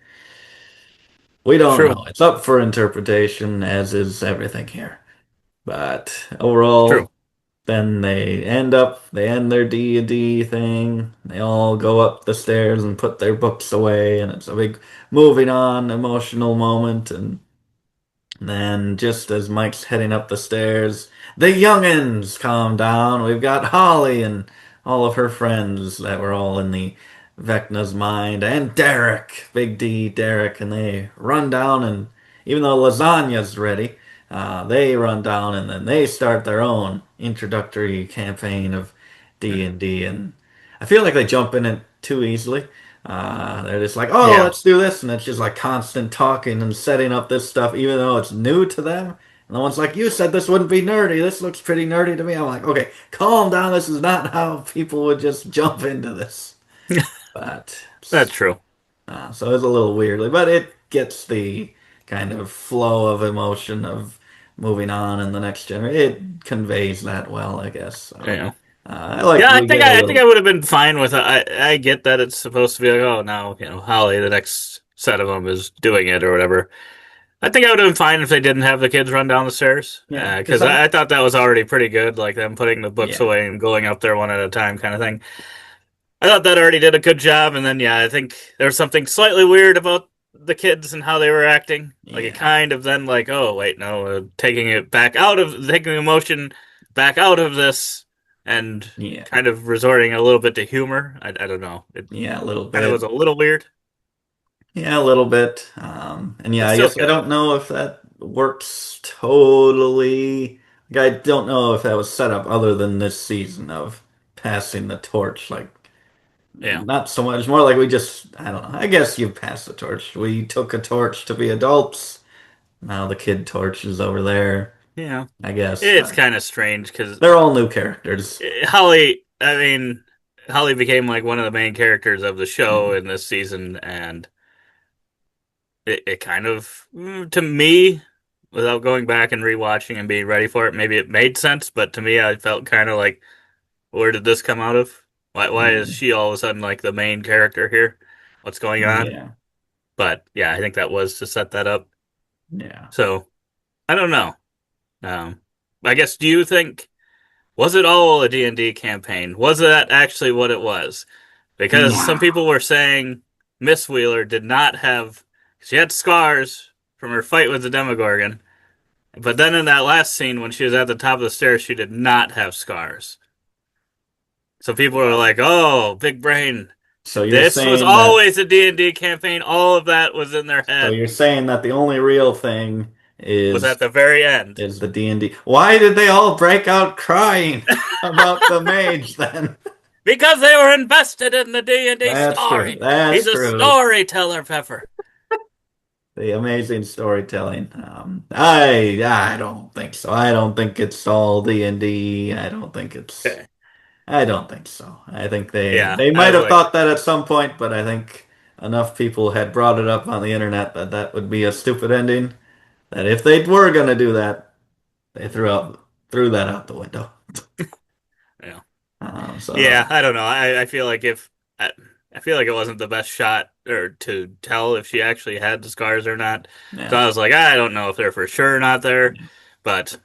We don't True. know. It's up for interpretation, as is everything here. But True. overall, then they end their D&D thing. They all go up the stairs and put their books away, and it's a big moving on emotional moment. And then just as Mike's heading up the stairs, the youngins calm down. We've got Holly and all of her friends that were all in the Vecna's mind, and Derek, Big D, Derek, and they run down, and even though lasagna's ready, they run down and then they start their own introductory campaign of D&D, and I feel like they jump in it too easily. They're just like, oh, Yeah, let's do this, and it's just like constant talking and setting up this stuff, even though it's new to them. And the one's like, you said this wouldn't be nerdy. This looks pretty nerdy to me. I'm like, okay, calm down. This is not how people would just jump into this. But that's true. so it's a little weirdly, but it gets the kind of flow of emotion of moving on in the next generation. It conveys that well, I guess. So Yeah. I like Yeah, we get a I think little. I would have been fine with it. I get that it's supposed to be like, oh, now, Holly, the next set of them is doing it or whatever. I think I would have been fine if they didn't have the kids run down the stairs, Yeah, because because I thought that was already pretty good, like them putting the books yeah, away and going up there one at a time kind of thing. I thought that already did a good job, and then yeah, I think there was something slightly weird about the kids and how they were acting. Like it yeah, kind of then like, oh wait, no, taking it back out of taking emotion back out of this and yeah, kind of resorting a little bit to humor. I don't know. It yeah, a little kind of bit. was a little weird, Yeah, a little bit. And yeah, but I still guess I good. don't know if that works totally. Like, I don't know if that was set up other than this season of passing the torch. Like, Yeah, not so much. More like we just, I don't know. I guess you passed the torch. We took a torch to be adults. Now the kid torch is over there, yeah. I guess. It's But kind of strange because they're all new characters. Holly. I mean, Holly became like one of the main characters of the show Mhm. in this season, and it kind of to me, without going back and rewatching and being ready for it, maybe it made sense, but to me, I felt kind of like, where did this come out of? Why is Mm, she all of a sudden like the main character here? What's going on? yeah, But yeah, I think that was to set that up. yeah. So I don't know. Um, I guess do you think was it all a D&D campaign? Was that actually what it was? Because some No. people were saying Miss Wheeler did not have she had scars from her fight with the Demogorgon, but then in that last scene when she was at the top of the stairs, she did not have scars. So people were like, "Oh, big brain. So you're This was saying that always a D&D campaign. All of that was in their so head. you're saying that the only real thing Was is at the very end." is the D&D. Why did they all break out crying about the mage then? Because they were invested in the D&D That's true. story. That's He's a true. storyteller, Pepper. The amazing storytelling. I don't think so. I don't think it's all D&D. I don't think it's. Okay. I don't think so. I think Yeah, they I might was have like, thought that at some point, but I think enough people had brought it up on the internet that that would be a stupid ending. That if they were gonna do that, they threw that out the window. yeah. So Yeah, I don't know. I feel like if I feel like it wasn't the best shot or to tell if she actually had the scars or not. So yeah, I was like, I don't know if they're for sure not there, yeah, but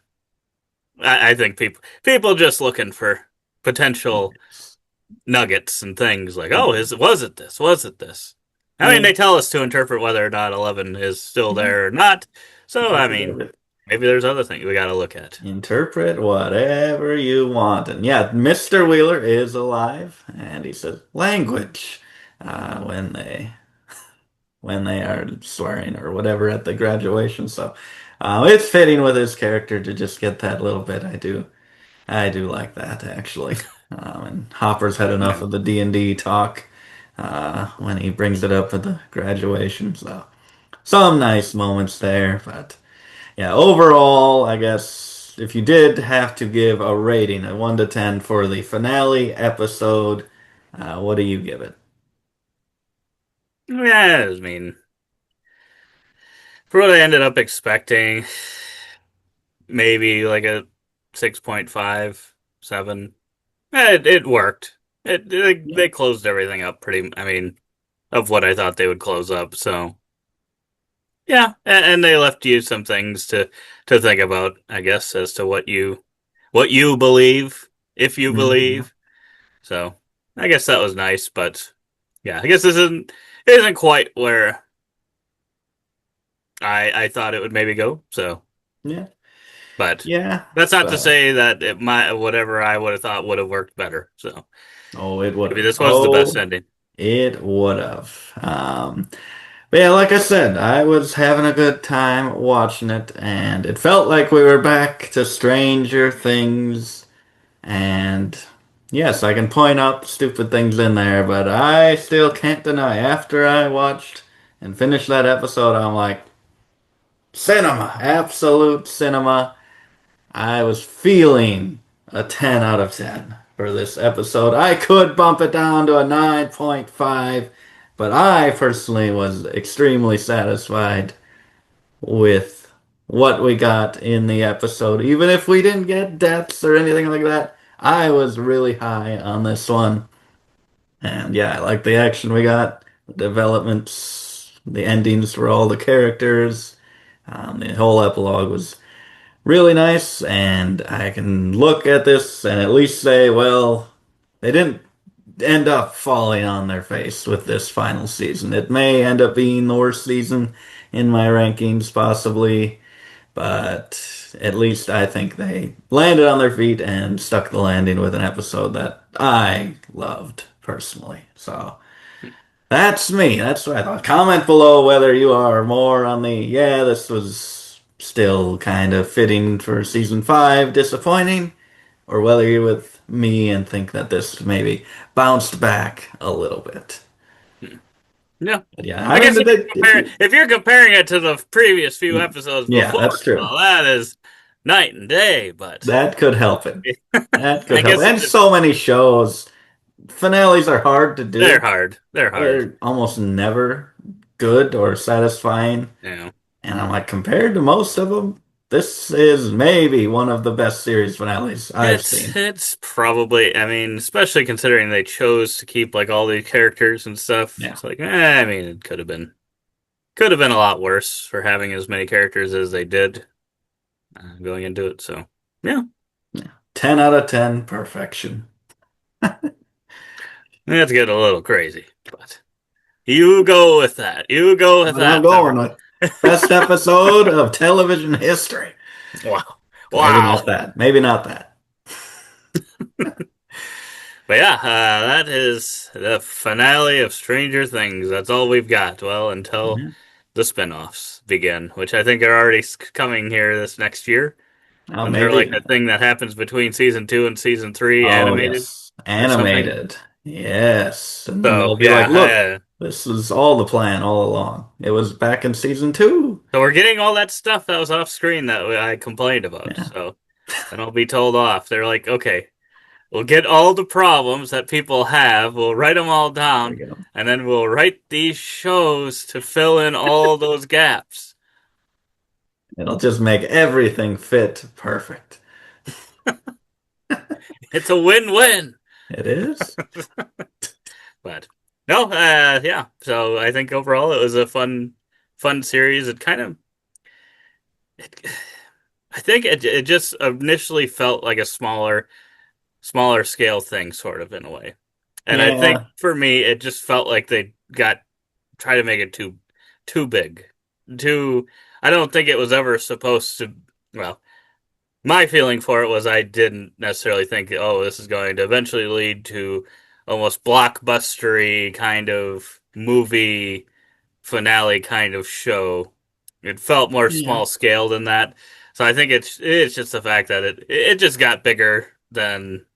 I think people just looking for potential nuggets and things like, oh, yeah, is was it this? Was it this? I mean, yeah. they tell us to interpret whether or not 11 is still Yeah. there or not. So I mean, Interpret maybe there's other things we got to look at. interpret whatever you want. And yeah, Mr. Wheeler is alive, and he says language when they are swearing or whatever at the graduation. So it's fitting with his character to just get that little bit. I do like that actually. And Hopper's had enough Yeah. of the D&D talk when he brings it up at the graduation. So some nice moments there, but yeah, overall, I guess if you did have to give a rating, a 1 to 10 for the finale episode, what do you give it? Yeah, I mean, for what I ended up expecting, maybe like a 6.5, 7. It worked. Yeah. They closed everything up pretty, I mean, of what I thought they would close up. So, yeah, and they left you some things to think about, I guess, as to what you believe, if you Mhm. believe. So, I guess that was nice, but yeah, I guess this isn't quite where I thought it would maybe go. So, Yeah. but Yeah. that's not to So, say that it might whatever I would have thought would have worked better. So oh, it would maybe have. this was the best Oh, ending. It would have. But yeah, like I said, I was having a good time watching it, and it felt like we were back to Stranger Things. And yes, I can point out stupid things in there, but I still can't deny. After I watched and finished that episode, I'm like, cinema, absolute cinema. I was feeling a 10 out of 10 for this episode. I could bump it down to a 9.5, but I personally was extremely satisfied with what we got in the episode. Even if we didn't get deaths or anything like that, I was really high on this one. And yeah, I like the action we got, the developments, the endings for all the characters. The whole epilogue was really nice, and I can look at this and at least say, well, they didn't end up falling on their face with this final season. It may end up being the worst season in my rankings, possibly, but at least I think they landed on their feet and stuck the landing with an episode that I loved personally. So that's me. That's what I thought. Comment below whether you are more on the, yeah, this was still kind of fitting for season five, disappointing, or whether you're with me and think that this maybe bounced back a little bit. Yeah. But yeah, I I mean, guess if you, if you're comparing it to the previous few episodes yeah, before, that's true. well, that is night and day. But That could help it. That could I help. guess it And just so many shows. Finales are hard to they're do. hard. They're hard. They're almost never good or satisfying. Yeah. And I'm like, compared to most of them, this is maybe one of the best series finales I've seen. It's probably, I mean, especially considering they chose to keep like all the characters and stuff. Yeah. It's like, I mean, it could have been a lot worse for having as many characters as they did going into it. So, yeah, Yeah. 10 out of 10, perfection. that's getting a little crazy, but you go with that. You go with But I'm that going number. with best episode of television history. Wow. Maybe not Wow. that. Maybe not that. But yeah, that is the finale of Stranger Things. That's all we've got. Well, until Yeah. the spin-offs begin, which I think are already coming here this next year. Oh, When they're like maybe. a thing that happens between season two and season three Oh, animated yes. or something. Animated. Yes. And then So they'll be like, look, yeah, this was all the plan all along. It was back in season two. so we're getting all that stuff that was off screen that I complained about. Yeah. So then I'll be told off. They're like, okay, we'll get all the problems that people have. We'll write them all There down, you go. and then we'll write these shows to fill in all those gaps. It'll just make everything fit perfect. It's a win-win. It is. But no, yeah. So I think overall it was a fun series. It kind of, it, I think it just initially felt like a smaller scale thing, sort of in a way. And I think Yeah. for me, it just felt like they got try to make it too big. Too. I don't think it was ever supposed to. Well, my feeling for it was I didn't necessarily think, oh, this is going to eventually lead to almost blockbustery kind of movie finale kind of show. It felt more Yeah. small scale than that. So I think it's just the fact that it just got bigger than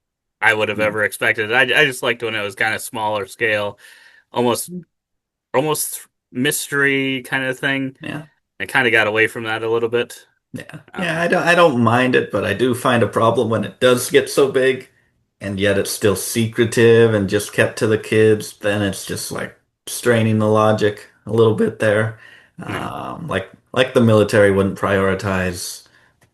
I would have Yeah. ever expected. I just liked when it was kind of smaller scale, almost mystery kind of thing. Yeah. I kind of got away from that a little bit. Yeah. Yeah, Um, I don't mind it, but I do find a problem when it does get so big and yet it's still secretive and just kept to the kids. Then it's just like straining the logic a little bit there. no, Like the military wouldn't prioritize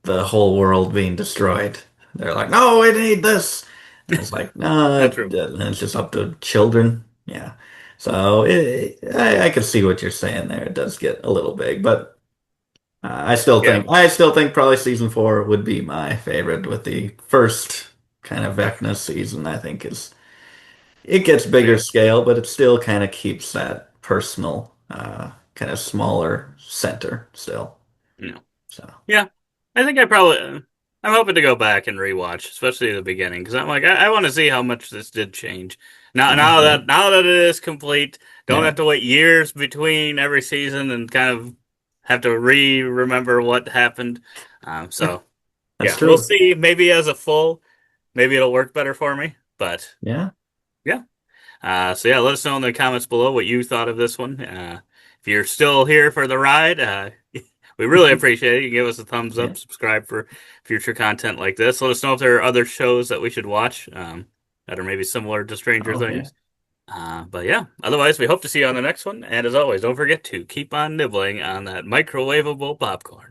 the whole world being destroyed. They're like, no, we need this. And it's like, no, not true. it's just up to children. Yeah. So I can see what you're saying there. It does get a little big, but Yeah, I still think probably season four would be my favorite with the first kind of Vecna season. I think is it gets bigger yeah, scale, but it still kind of keeps that personal, kind of smaller center still. no, So yeah. I think I probably. I'm hoping to go back and rewatch, especially the beginning, because I'm like, I want to see how much this did change. Yeah. Now that it is complete, don't Yeah. have to wait years between every season and kind of have to remember what happened. Yeah. So That's yeah, we'll true. see. Maybe as a full, maybe it'll work better for me. But Yeah. yeah. So yeah, let us know in the comments below what you thought of this one. If you're still here for the ride, we really appreciate it. You give us a thumbs Yeah. up, subscribe for future content like this. Let us know if there are other shows that we should watch that are maybe similar to Stranger Oh, yeah. Things. But yeah, otherwise, we hope to see you on the next one. And as always, don't forget to keep on nibbling on that microwavable popcorn.